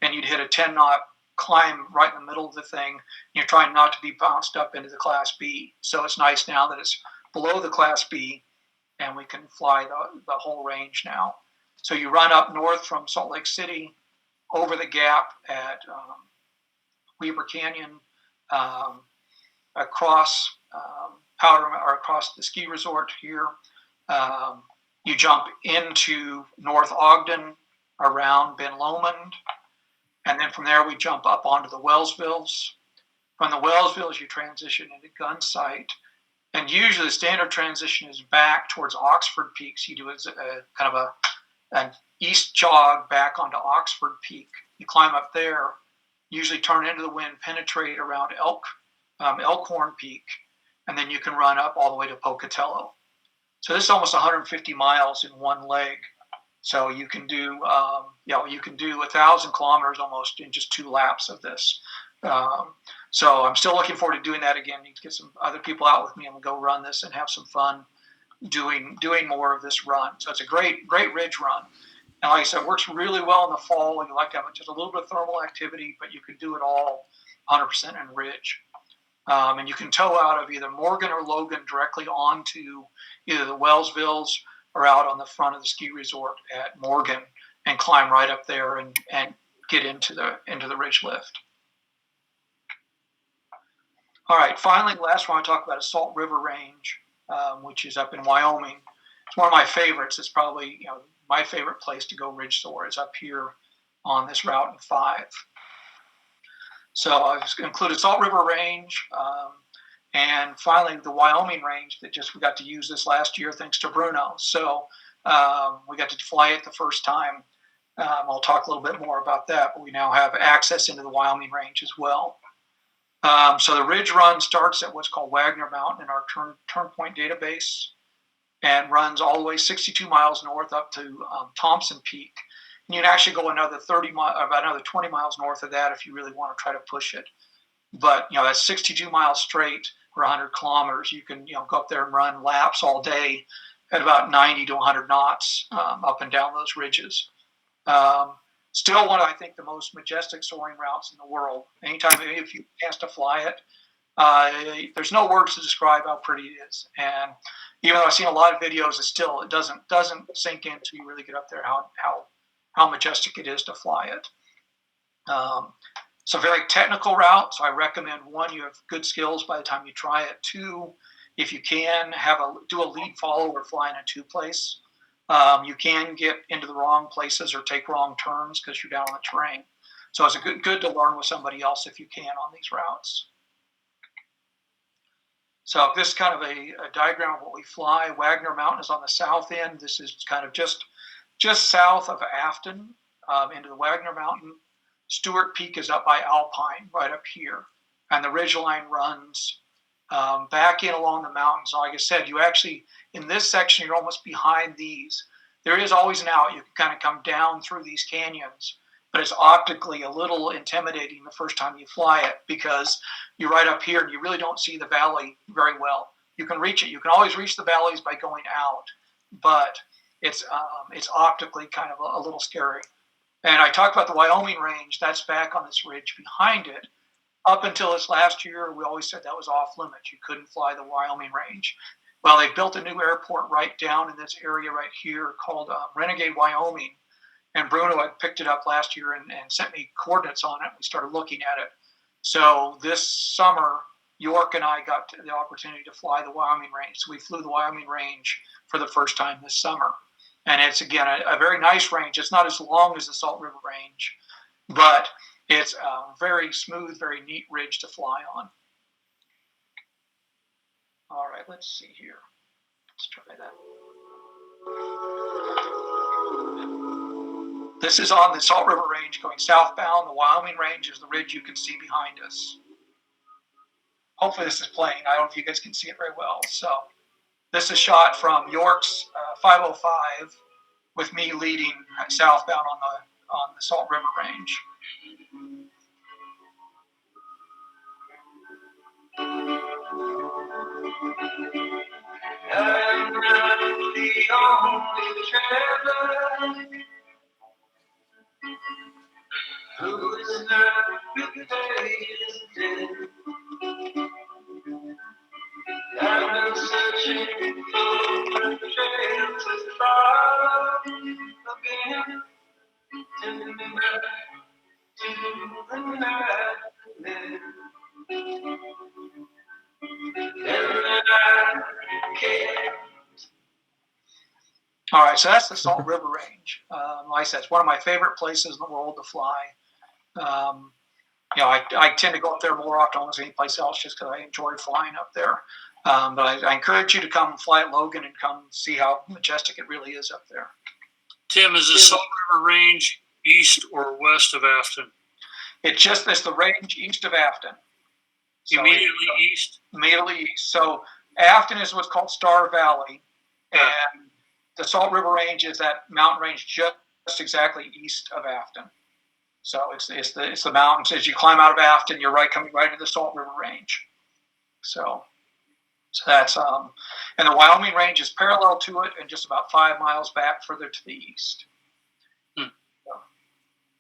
and you'd hit a 10-knot climb right in the middle of the thing. You're trying not to be bounced up into the Class B. So it's nice now that it's below the Class B, and we can fly the whole range now. So you run up north from Salt Lake City, over the gap at Weber Canyon, across across the ski resort here. You jump into North Ogden around Ben Lomond, and then from there we jump up onto the Wellsvilles. From the Wellsvilles, you transition into Gunsight, and usually the standard transition is back towards Oxford Peaks. You do kind of an east jog back onto Oxford Peak. You climb up there, usually turn into the wind, penetrate around Elkhorn Peak, and then you can run up all the way to Pocatello. So this is almost 150 miles in one leg. So you can do, you can do 1,000 kilometers almost in just 2 laps of this. So I'm still looking forward to doing that again. Need to get some other people out with me and we'll go run this and have some fun doing more of this run. So it's a great ridge run. And like I said, it works really well in the fall when you like to have just a little bit of thermal activity, but you can do it all 100% in ridge. And you can tow out of either Morgan or Logan directly onto either the Wellsvilles or out on the front of the ski resort at Morgan and climb right up there and get into the ridge lift. All right, finally, the last one I talk about is Salt River Range, which is up in Wyoming. It's one of my favorites. It's probably my favorite place to go ridge soar is up here on this Route 5. So I've included Salt River Range, and finally the Wyoming Range that we got to use this last year thanks to Bruno. So we got to fly it the first time. I'll talk a little bit more about that, but we now have access into the Wyoming Range as well. So the ridge run starts at what's called Wagner Mountain in our turn point database and runs all the way 62 miles north up to Thompson Peak. And you can actually go another 20 miles north of that if you really want to try to push it. But that's 62 miles straight or 100 kilometers. You can go up there and run laps all day at about 90 to 100 knots up and down those ridges. Still one of, I think, the most majestic soaring routes in the world. Anytime if you have a chance to fly it, there's no words to describe how pretty it is. And even though I've seen a lot of videos, it doesn't sink in until you really get up there how majestic it is to fly it. It's a very technical route, so I recommend, one, you have good skills by the time you try it. Two, if you can, do a lead follow or fly in a two-place. You can get into the wrong places or take wrong turns because you're down on the terrain. So it's good to learn with somebody else if you can on these routes. So this is kind of a diagram of what we fly. Wagner Mountain is on the south end. This is kind of just south of Afton into the Wagner Mountain. Stewart Peak is up by Alpine, right up here. And the ridgeline runs back in along the mountains. Like I said, you actually, in this section, you're almost behind these. There is always an out. You can kind of come down through these canyons, but it's optically a little intimidating the first time you fly it because you're right up here and you really don't see the valley very well. You can reach it. You can always reach the valleys by going out, but it's optically kind of a little scary. And I talked about the Wyoming Range. That's back on this ridge behind it. Up until this last year, we always said that was off limits. You couldn't fly the Wyoming Range. Well, they built a new airport right down in this area right here called Renegade, Wyoming. And Bruno had picked it up last year and sent me coordinates on it. We started looking at it. So this summer, York and I got the opportunity to fly the Wyoming Range. So we flew the Wyoming Range for the first time this summer. And it's, again, a very nice range. It's not as long as the Salt River Range, but it's a very smooth, very neat ridge to fly on. All right, let's see here. Let's try that. This is on the Salt River Range going southbound. The Wyoming Range is the ridge you can see behind us. Hopefully this is playing. I don't know if you guys can see it very well. So this is shot from York's 505 with me leading southbound on the Salt River Range. I'm not the only traveler who is not replaced. I'm searching for a trail to follow again to the night. All right, so that's the Salt River Range. Like I said, it's one of my favorite places in the world to fly. I tend to go up there more often than any place else just because I enjoy flying up there. But I encourage you to come fly at Logan and come see how majestic it really is up there. Tim, is the Salt River Range east or west of Afton? It's the range east of Afton. So immediately east? Immediately east. So Afton is what's called Star Valley. And the Salt River Range is that mountain range just exactly east of Afton. So it's the mountains. As you climb out of Afton, you're coming right into the Salt River Range. So that's and the Wyoming Range is parallel to it and just about 5 miles back further to the east.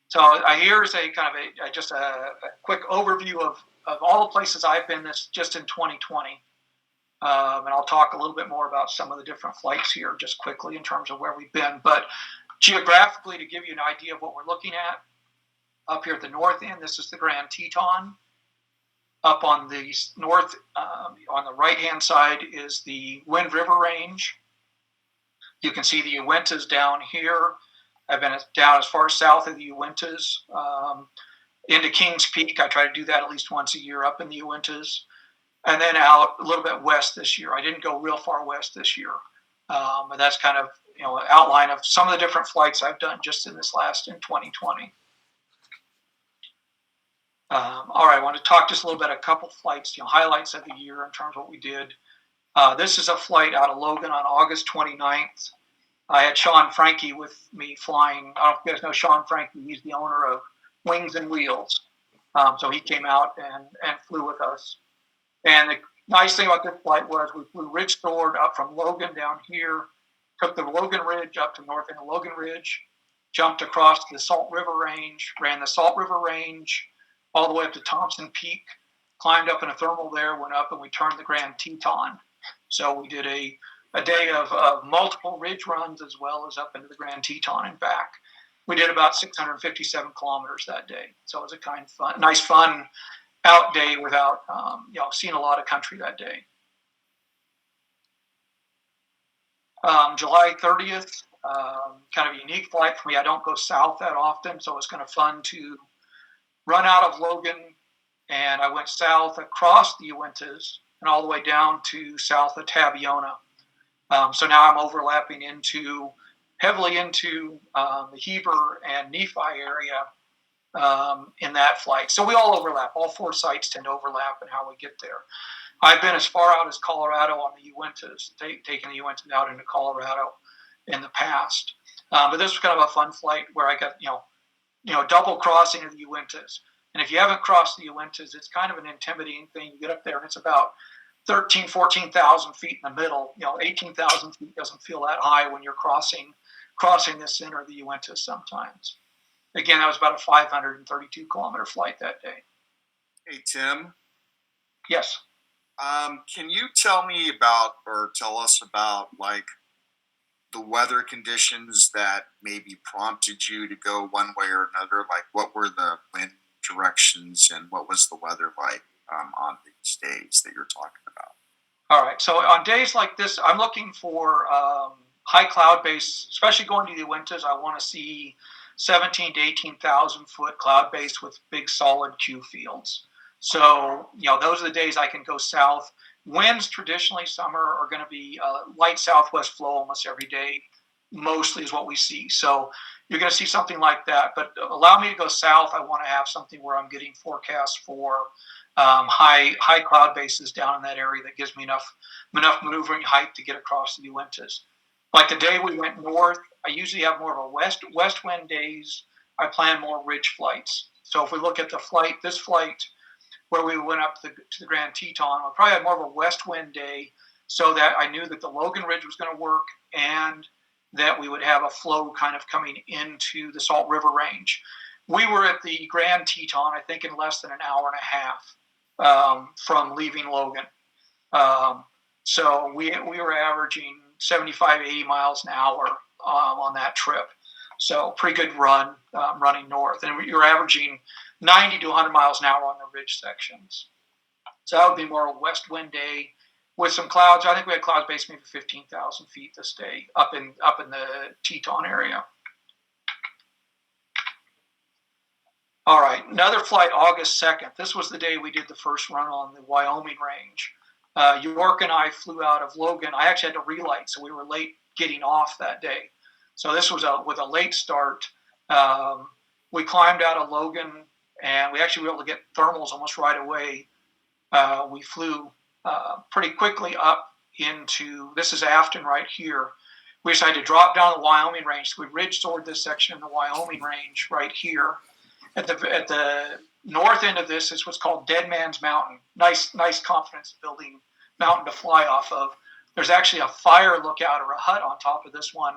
So here's a kind of just a quick overview of all the places I've been this just in 2020. And I'll talk a little bit more about some of the different flights here just quickly in terms of where we've been. But geographically, to give you an idea of what we're looking at, up here at the north end, this is the Grand Teton. Up on the north, on the right-hand side is the Wind River Range. You can see the Uintas down here. I've been down as far south of the Uintas into Kings Peak. I try to do that at least once a year up in the Uintas. And then out a little bit west this year. I didn't go real far west this year. But that's kind of an outline of some of the different flights I've done just in 2020. All right, I want to talk just a little bit, a couple flights, highlights of the year in terms of what we did. This is a flight out of Logan on August 29th. I had Sean Frankie with me flying. I don't know if you guys know Sean Frankie. He's the owner of Wings and Wheels. So he came out and flew with us. And the nice thing about this flight was we flew ridge toward up from Logan down here, took the Logan Ridge up to north end of Logan Ridge, jumped across the Salt River Range, ran the Salt River Range all the way up to Thompson Peak, climbed up in a thermal there, went up, and we turned the Grand Teton. So we did a day of multiple ridge runs as well as up into the Grand Teton and back. We did about 657 kilometers that day. So it was a nice fun out day without, seeing a lot of country that day. July 30th, kind of a unique flight for me. I don't go south that often, so it was kind of fun to run out of Logan, and I went south across the Uintas and all the way down to south of Tabiona. So now I'm overlapping heavily into the Heber and Nephi area in that flight. So we all overlap. All four sites tend to overlap in how we get there. I've been as far out as Colorado on the Uintas, taking the Uintas out into Colorado in the past. But this was kind of a fun flight where I got, double crossing of the Uintas. And if you haven't crossed the Uintas, it's kind of an intimidating thing. You get up there and it's about 14,000 feet in the middle. 18,000 feet doesn't feel that high when you're crossing the center of the Uintas sometimes. Again, that was about a 532 kilometer flight that day. Hey, Tim. Yes. Can you tell me about, or tell us about, the weather conditions that maybe prompted you to go one way or another? Like, what were the wind directions and what was the weather like on these days that you're talking about? All right. So on days like this, I'm looking for high cloud base, especially going to the Uintas. I want to see 17 to 18,000 foot cloud base with big solid Q fields. So, those are the days I can go south. Winds traditionally summer are going to be light southwest flow almost every day, mostly is what we see. So you're going to see something like that. But allow me to go south. I want to have something where I'm getting forecasts for high cloud bases down in that area that gives me enough maneuvering height to get across the Uintas. Like the day we went north, I usually have more of a west wind days. I plan more ridge flights. So if we look at this flight where we went up to the Grand Teton, I probably had more of a west wind day so that I knew that the Logan Ridge was going to work and that we would have a flow kind of coming into the Salt River Range. We were at the Grand Teton, I think, in less than an hour and a half from leaving Logan. So we were averaging 75, 80 miles an hour on that trip. So pretty good run running north. And you're averaging 90 to 100 miles an hour on the ridge sections. So that would be more a west wind day with some clouds. I think we had clouds based maybe 15,000 feet this day up in the Teton area. All right, another flight, August 2nd. This was the day we did the first run on the Wyoming range. York and I flew out of Logan. I actually had to relight, so we were late getting off that day. So this was with a late start. We climbed out of Logan, and we actually were able to get thermals almost right away. We flew pretty quickly up into, this is Afton right here. we decided to drop down the Wyoming range. So we ridge soared this section in the Wyoming range right here. At the north end of this is what's called Dead Man's Mountain. Nice confidence building mountain to fly off of. There's actually a fire lookout or a hut on top of this one.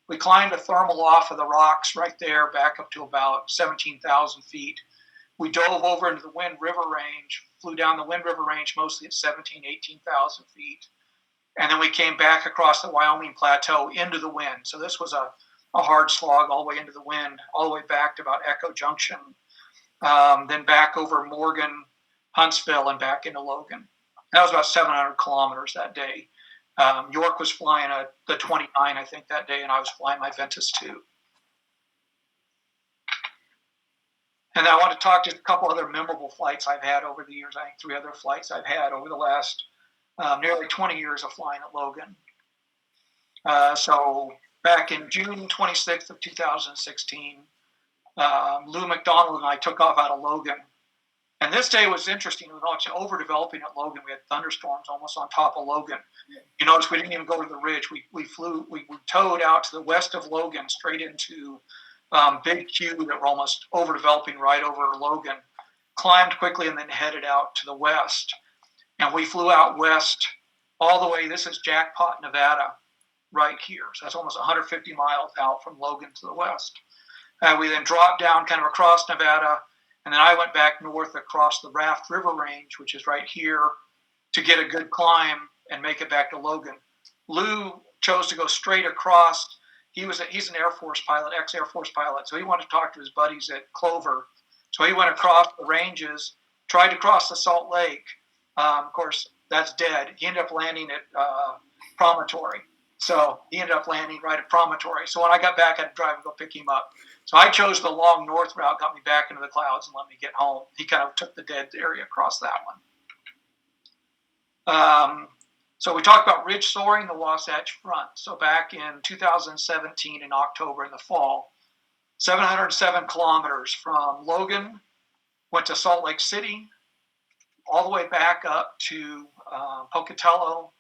We climbed a thermal off of the rocks right there, back up to about 17,000 feet. We dove over into the Wind River Range, flew down the Wind River Range mostly at 17,000, 18,000 feet. And then we came back across the Wyoming Plateau into the wind. So this was a hard slog all the way into the wind, all the way back to about Echo Junction, then back over Morgan, Huntsville, and back into Logan. That was about 700 kilometers that day. York was flying the 29, I think, that day, and I was flying my Ventus 2. And I want to talk just a couple other memorable flights I've had over the years. I think 3 other flights I've had over the last nearly 20 years of flying at Logan. So back in June 26th of 2016, Lou McDonald and I took off out of Logan. And this day was interesting. It was actually overdeveloping at Logan. We had thunderstorms almost on top of Logan. You notice we didn't even go to the ridge. We towed out to the west of Logan, straight into Big Q that were almost overdeveloping right over Logan. Climbed quickly and then headed out to the west. And we flew out west all the way. This is Jackpot, Nevada, right here. So that's almost 150 miles out from Logan to the west. We then dropped down kind of across Nevada. And then I went back north across the Raft River Range, which is right here, to get a good climb and make it back to Logan. Lou chose to go straight across. He's an Air Force pilot, ex-Air Force pilot, so he wanted to talk to his buddies at Clover. So he went across the ranges, tried to cross the Salt Lake. Of course, that's dead. He ended up landing at Promontory. So he ended up landing right at Promontory. So when I got back, I had to drive and go pick him up. So I chose the long north route, got me back into the clouds and let me get home. He kind of took the dead area across that one. So we talked about ridge soaring, the Wasatch Front. So back in 2017 in October in the fall, 707 kilometers from Logan, went to Salt Lake City, all the way back up to Pocatello,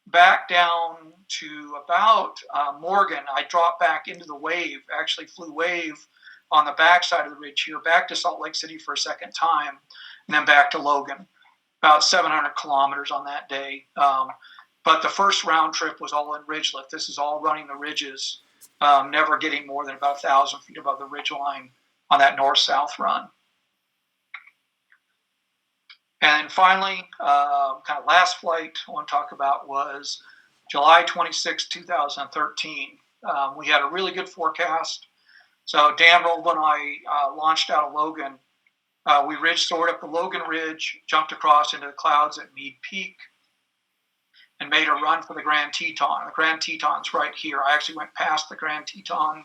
back down to about Morgan. I dropped back into the wave, actually flew wave on the backside of the ridge here, back to Salt Lake City for a second time, and then back to Logan. About 700 kilometers on that day. But the first round trip was all in ridge lift. This is all running the ridges, never getting more than about 1,000 feet above the ridge line on that north-south run. And finally, kind of last flight I want to talk about was July 26, 2013. We had a really good forecast. So Dan Roble and I launched out of Logan. We ridge soared up the Logan Ridge, jumped across into the clouds at Meade Peak, and made a run for the Grand Teton. The Grand Teton's right here. I actually went past the Grand Teton,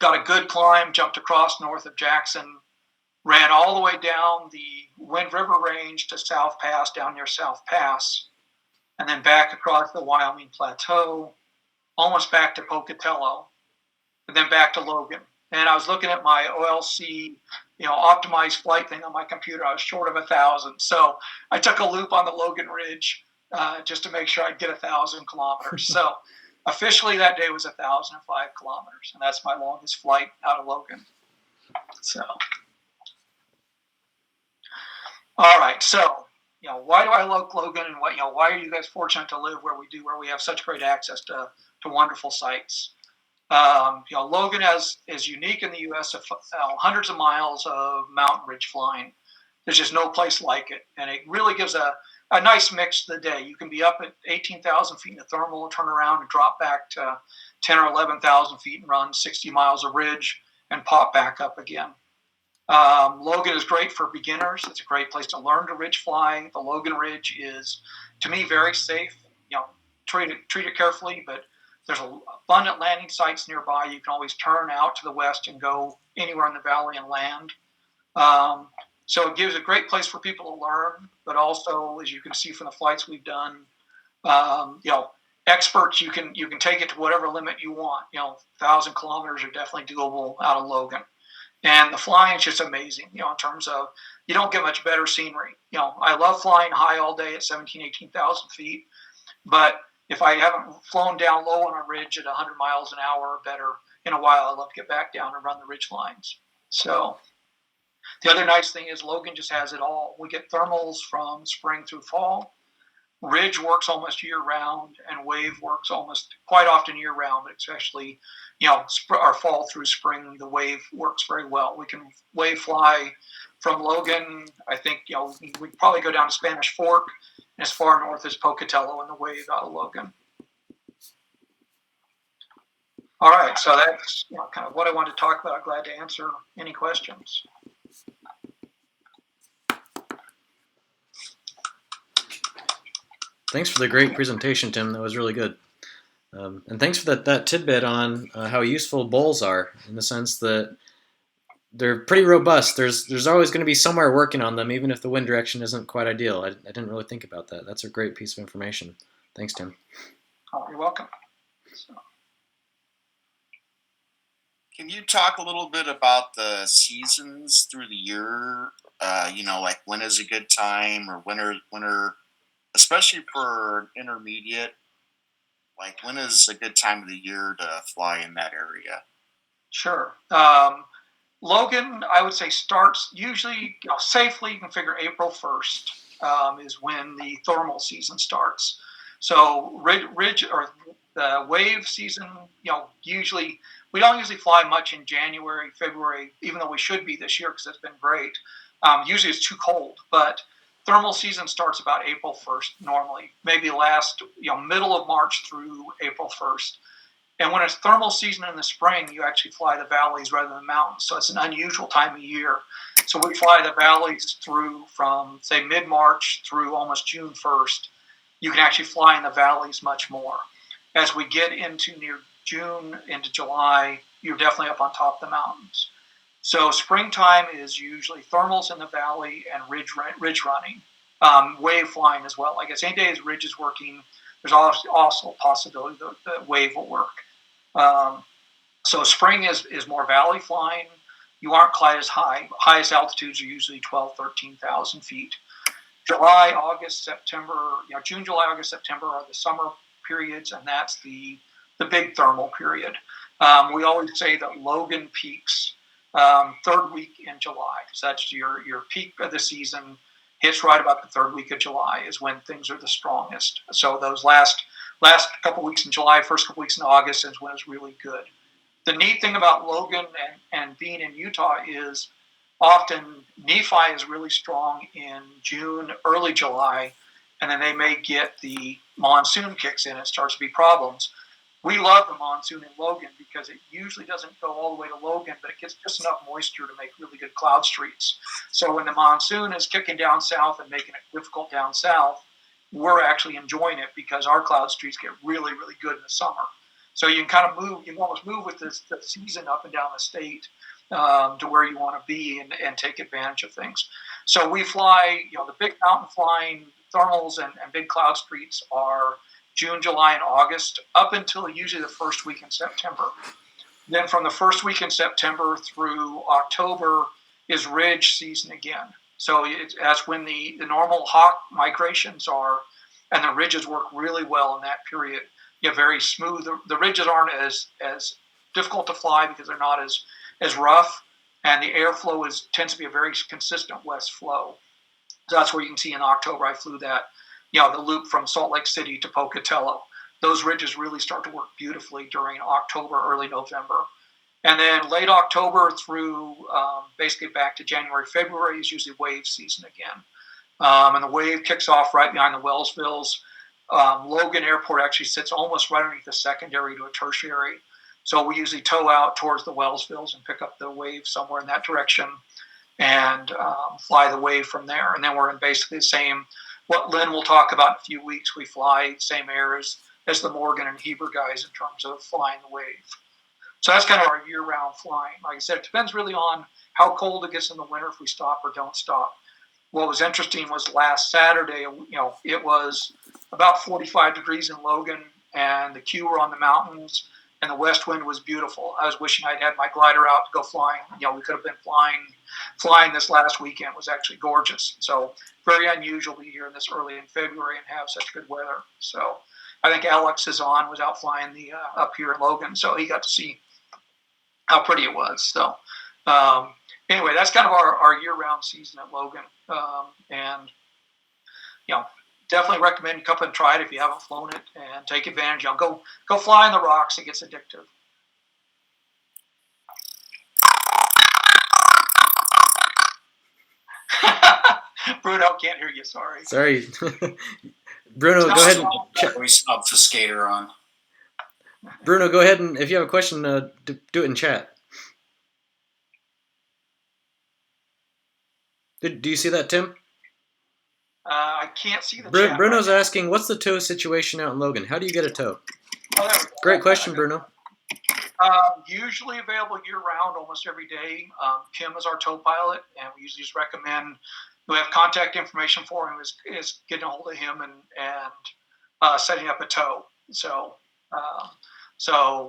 got a good climb, jumped across north of Jackson, ran all the way down the Wind River Range to South Pass, down near South Pass, and then back across the Wyoming Plateau, almost back to Pocatello, and then back to Logan. And I was looking at my OLC, optimized flight thing on my computer. I was short of 1,000. So I took a loop on the Logan Ridge just to make sure I'd get 1,000 kilometers. So officially that day was 1,005 kilometers. And that's my longest flight out of Logan. So, all right. So, why do I like Logan, and why are you guys fortunate to live where we do, where we have such great access to wonderful sites? Logan is unique in the U.S. of hundreds of miles of mountain ridge flying. There's just no place like it, and it really gives a nice mix to the day. You can be up at 18,000 feet in a thermal, turn around and drop back to 10 or 11,000 feet and run 60 miles of ridge and pop back up again. Logan is great for beginners. It's a great place to learn to ridge fly. The Logan Ridge is, to me, very safe. Treat it carefully, but there's abundant landing sites nearby. You can always turn out to the west and go anywhere in the valley and land. So it gives a great place for people to learn, but also, as you can see from the flights we've done, experts, you can take it to whatever limit you want. 1,000 kilometers are definitely doable out of Logan. And the flying is just amazing, in terms of, you don't get much better scenery. I love flying high all day at 17,000, 18,000 feet, but if I haven't flown down low on a ridge at 100 miles an hour or better in a while, I love to get back down and run the ridge lines. So the other nice thing is Logan just has it all. We get thermals from spring through fall. Ridge works almost year round, and wave works almost quite often year round, but especially, our fall through spring, the wave works very well. We can wave fly from Logan. I think, we'd probably go down to Spanish Fork, and as far north as Pocatello in the wave out of Logan. All right, so that's kind of what I wanted to talk about. I'm glad to answer any questions. Thanks for the great presentation, Tim. That was really good. And thanks for that tidbit on how useful bowls are, in the sense that they're pretty robust. There's always going to be somewhere working on them, even if the wind direction isn't quite ideal. I didn't really think about that. That's a great piece of information. Thanks, Tim. Oh, you're welcome. Can you talk a little bit about the seasons through the year? Like when is a good time, or winter, especially for intermediate, like when is a good time of the year to fly in that area? Sure. Logan, I would say, starts usually safely. You can figure April 1st is when the thermal season starts. So ridge or the wave season, usually we don't usually fly much in January, February, even though we should be this year because it's been great. Usually it's too cold, but thermal season starts about April 1st normally, maybe last, middle of March through April 1st. And when it's thermal season in the spring, you actually fly the valleys rather than the mountains. So it's an unusual time of year. So we fly the valleys through from, say, mid-March through almost June 1st. You can actually fly in the valleys much more. As we get into near June into July, you're definitely up on top of the mountains. So springtime is usually thermals in the valley and ridge running, wave flying as well. I guess any day as ridge is working, there's also a possibility that the wave will work. So spring is more valley flying. You aren't quite as high. Highest altitudes are usually 12,000, 13,000 feet. July, August, September, June, July, August, September are the summer periods, and that's the big thermal period. We always say that Logan peaks third week in July. So that's your peak of the season hits right about the third week of July is when things are the strongest. So those last couple weeks in July, first couple weeks in August is when it's really good. The neat thing about Logan and being in Utah is often Nephi is really strong in June, early July, and then they may get the monsoon kicks in and starts to be problems. We love the monsoon in Logan because it usually doesn't go all the way to Logan, but it gets just enough moisture to make really good cloud streets. So when the monsoon is kicking down south and making it difficult down south, we're actually enjoying it because our cloud streets get really, really good in the summer. So you can kind of move, you can almost move with the season up and down the state to where you want to be and take advantage of things. So we fly, the big mountain flying thermals and big cloud streets are June, July, and August, up until usually the first week in September. Then from the first week in September through October is ridge season again. So that's when the normal hawk migrations are, and the ridges work really well in that period. Very smooth. The ridges aren't as difficult to fly because they're not as rough, and the airflow tends to be a very consistent west flow. So that's where you can see in October I flew that, the loop from Salt Lake City to Pocatello. Those ridges really start to work beautifully during October, early November. And then late October through basically back to January, February is usually wave season again. And the wave kicks off right behind the Wellsvilles. Logan Airport actually sits almost right underneath the secondary to a tertiary. So we usually tow out towards the Wellsvilles and pick up the wave somewhere in that direction and fly the wave from there. And then we're in basically the same, what Lynn will talk about in a few weeks. We fly same air as the Morgan and Heber guys in terms of flying the wave. So that's kind of our year-round flying. Like I said, it depends really on how cold it gets in the winter if we stop or don't stop. What was interesting was last Saturday, it was about 45 degrees in Logan, and the Q were on the mountains, and the west wind was beautiful. I was wishing I'd had my glider out to go flying. We could have been flying this last weekend. It was actually gorgeous. So very unusual to be here in this early in February and have such good weather. So I think Alex was out flying the up here in Logan, so he got to see how pretty it was. So anyway, that's kind of our year-round season at Logan, and definitely recommend you come up and try it if you haven't flown it, and take advantage. Go fly in the rocks. It gets addictive. Bruno can't hear you. Sorry. Bruno, go ahead and voice obfuscator on. Bruno, go ahead and if you have a question, do it in chat. Do you see that, Tim? I can't see the chat. Bruno's asking, what's the tow situation out in Logan? How do you get a tow? Great question, Bruno. Usually available year-round, almost every day. Kim is our tow pilot, and we usually just recommend we have contact information for him is getting a hold of him and setting up a tow. So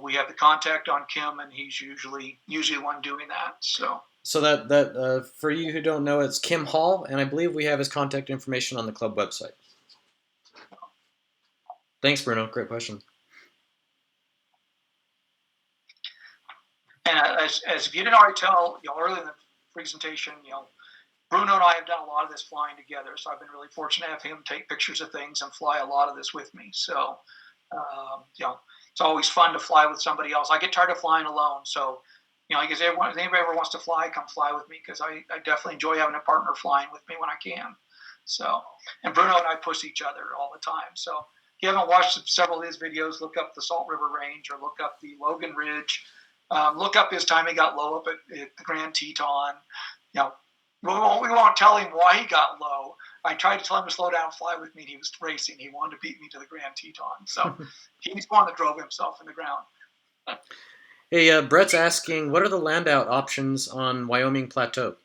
we have the contact on Kim, and he's usually the one doing that. So that for you who don't know, it's Kim Hall, and I believe we have his contact information on the club website. Thanks, Bruno. Great question. And as if you didn't already tell, earlier in the presentation, Bruno and I have done a lot of this flying together. So I've been really fortunate to have him take pictures of things and fly a lot of this with me. So, it's always fun to fly with somebody else. I get tired of flying alone. So, I guess if anybody ever wants to fly, come fly with me, because I definitely enjoy having a partner flying with me when I can. So, and Bruno and I push each other all the time. So if you haven't watched several of his videos, look up the Salt River Range or look up the Logan Ridge. Look up his time he got low up at the Grand Teton. We won't tell him why he got low. I tried to tell him to slow down and fly with me, and he was racing. He wanted to beat me to the Grand Teton. So he's the one that drove himself in the ground. Hey, Brett's asking, what are the land out options on Wyoming Plateau?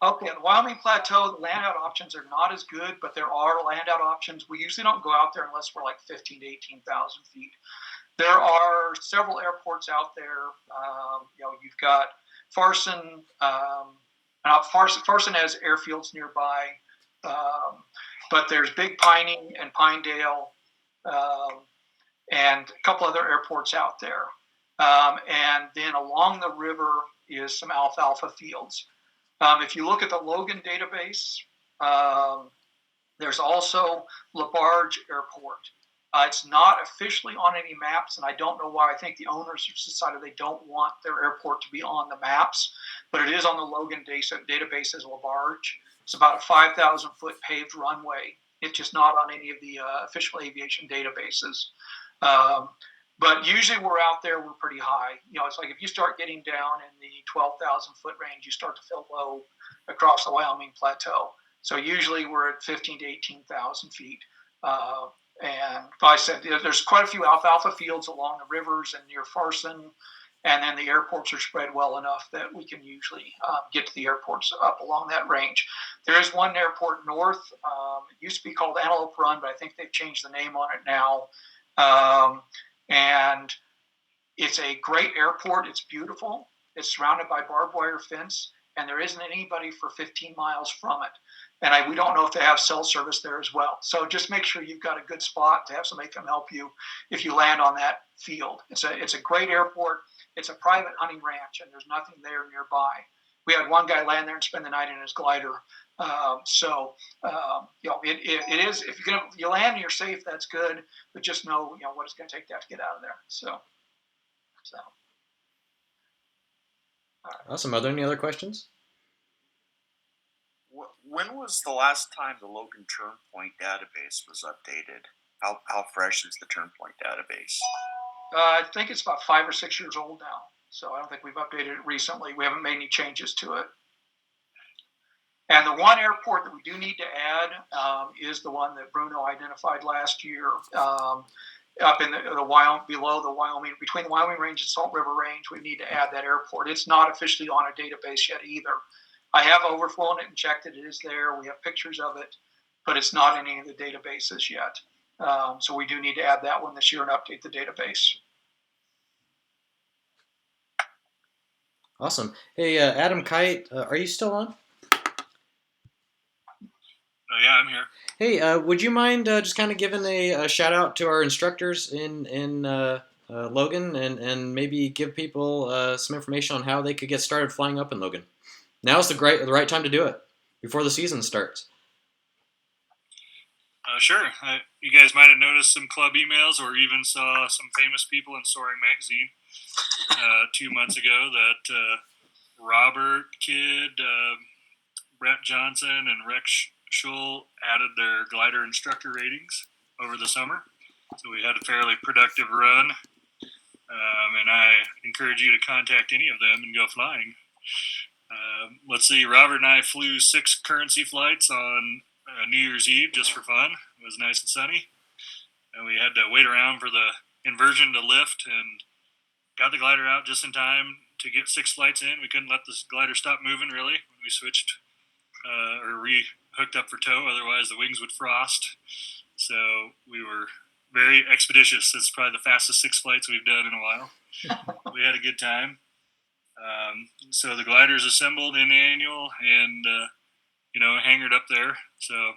Okay, on the Wyoming Plateau, the land out options are not as good, but there are land out options. We usually don't go out there unless we're like 15 to 18,000 feet. There are several airports out there. You've got Farson. Farson has airfields nearby, but there's Big Piney and Pinedale, and a couple other airports out there. And then along the river is some alfalfa fields. If you look at the Logan database, there's also LaBarge Airport. It's not officially on any maps, and I don't know why. I think the owners have decided they don't want their airport to be on the maps, but it is on the Logan database as LaBarge. It's about a 5,000-foot paved runway. It's just not on any of the official aviation databases. But usually we're out there, we're pretty high. It's like if you start getting down in the 12,000-foot range, you start to feel low across the Wyoming Plateau. So usually we're at 15 to 18,000 feet. And like I said, there's quite a few alfalfa fields along the rivers and near Farson, and then the airports are spread well enough that we can usually get to the airports up along that range. There is one airport north. It used to be called Antelope Run, but I think they've changed the name on it now. And it's a great airport. It's beautiful. It's surrounded by barbed wire fence, and there isn't anybody for 15 miles from it. And we don't know if they have cell service there as well. So just make sure you've got a good spot to have somebody come help you if you land on that field. It's a great airport. It's a private hunting ranch, and there's nothing there nearby. We had one guy land there and spend the night in his glider. It is, if you land and you're safe, that's good. But just know, what it's going to take to get out of there. So. All right. Awesome. Are there any other questions? When was the last time the Logan Turn Point database was updated? How fresh is the Turn Point database? I think it's about 5 or 6 years old now. So I don't think we've updated it recently. We haven't made any changes to it. And the one airport that we do need to add is the one that Bruno identified last year, up in the Wyoming, below the Wyoming, between the Wyoming Range and Salt River Range. We need to add that airport. It's not officially on a database yet either. I have overflown it and checked it. It is there. We have pictures of it, but it's not in any of the databases yet. So we do need to add that one this year and update the database. Awesome. Hey, Adam Kite, are you still on? Yeah, I'm here. Hey, would you mind just kind of giving a shout out to our instructors in Logan, and maybe give people some information on how they could get started flying up in Logan? Now's the right time to do it before the season starts. Sure. You guys might have noticed some club emails, or even saw some famous people in Soaring magazine 2 months ago that Robert Kidd, Brett Johnson, and Rex Schull added their glider instructor ratings over the summer. So we had a fairly productive run, and I encourage you to contact any of them and go flying. Let's see, Robert and I flew 6 currency flights on New Year's Eve just for fun. It was nice and sunny, and we had to wait around for the inversion to lift, and got the glider out just in time to get 6 flights in. We couldn't let the glider stop moving really when we switched or re-hooked up for tow, otherwise the wings would frost. So we were very expeditious. It's probably the fastest 6 flights we've done in a while. We had a good time. So the glider's assembled in the annual and hangared up there. So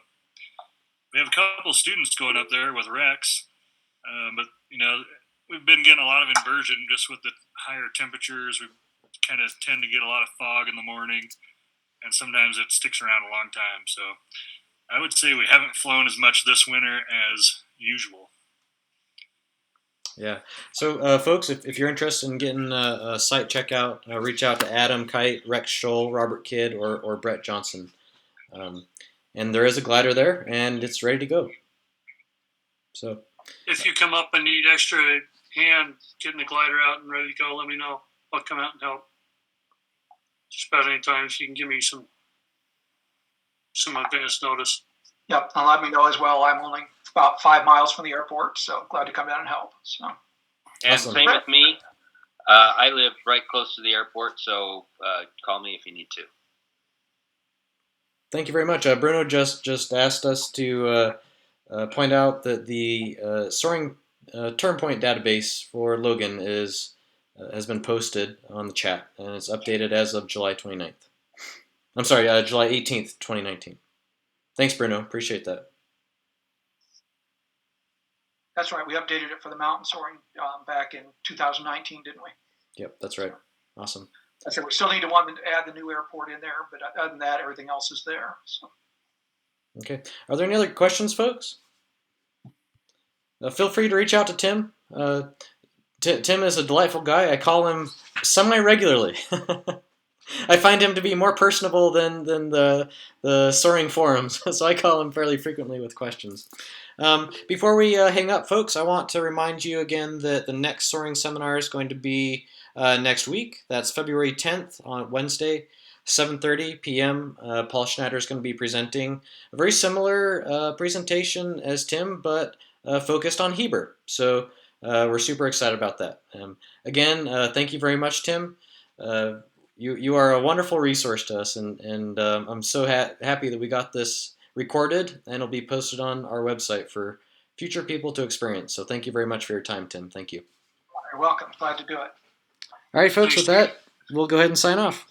we have a couple students going up there with Rex, but we've been getting a lot of inversion just with the higher temperatures. We kind of tend to get a lot of fog in the morning, and sometimes it sticks around a long time. So I would say we haven't flown as much this winter as usual. Yeah. So, folks, if you're interested in getting a site checkout, reach out to Adam Kite, Rex Scholl, Robert Kidd, or Brett Johnson. And there is a glider there, and it's ready to go. So, if you come up and need extra hand getting the glider out and ready to go, let me know. I'll come out and help. Just about any time, if you can give me some advance notice. Yep, and let me know as well. I'm only about 5 miles from the airport, so glad to come down and help. So, and awesome. Same with me. I live right close to the airport, so call me if you need to. Thank you very much. Bruno just asked us to point out that the Soaring term point database for Logan has been posted on the chat, and it's updated as of July 29th. I'm sorry, July 18th, 2019. Thanks, Bruno. Appreciate that. that's right. We updated it for the mountain soaring back in 2019, didn't we? Yep, that's right. Awesome. I said we still need to add the new airport in there, but other than that, everything else is there. So. Okay. Are there any other questions, folks? Feel free to reach out to Tim. Tim is a delightful guy. I call him semi-regularly. I find him to be more personable than the soaring forums, so I call him fairly frequently with questions. Before we hang up, folks, I want to remind you again that the next soaring seminar is going to be next week. That's February 10th on Wednesday, 7:30 p.m. Paul Schneider is going to be presenting a very similar presentation as Tim, but focused on Heber. So we're super excited about that. Again, thank you very much, Tim. You are a wonderful resource to us, and I'm so happy that we got this recorded, and it'll be posted on our website for future people to experience. So thank you very much for your time, Tim. Thank you. You're welcome. Glad to do it. All right, folks, with that, we'll go ahead and sign off.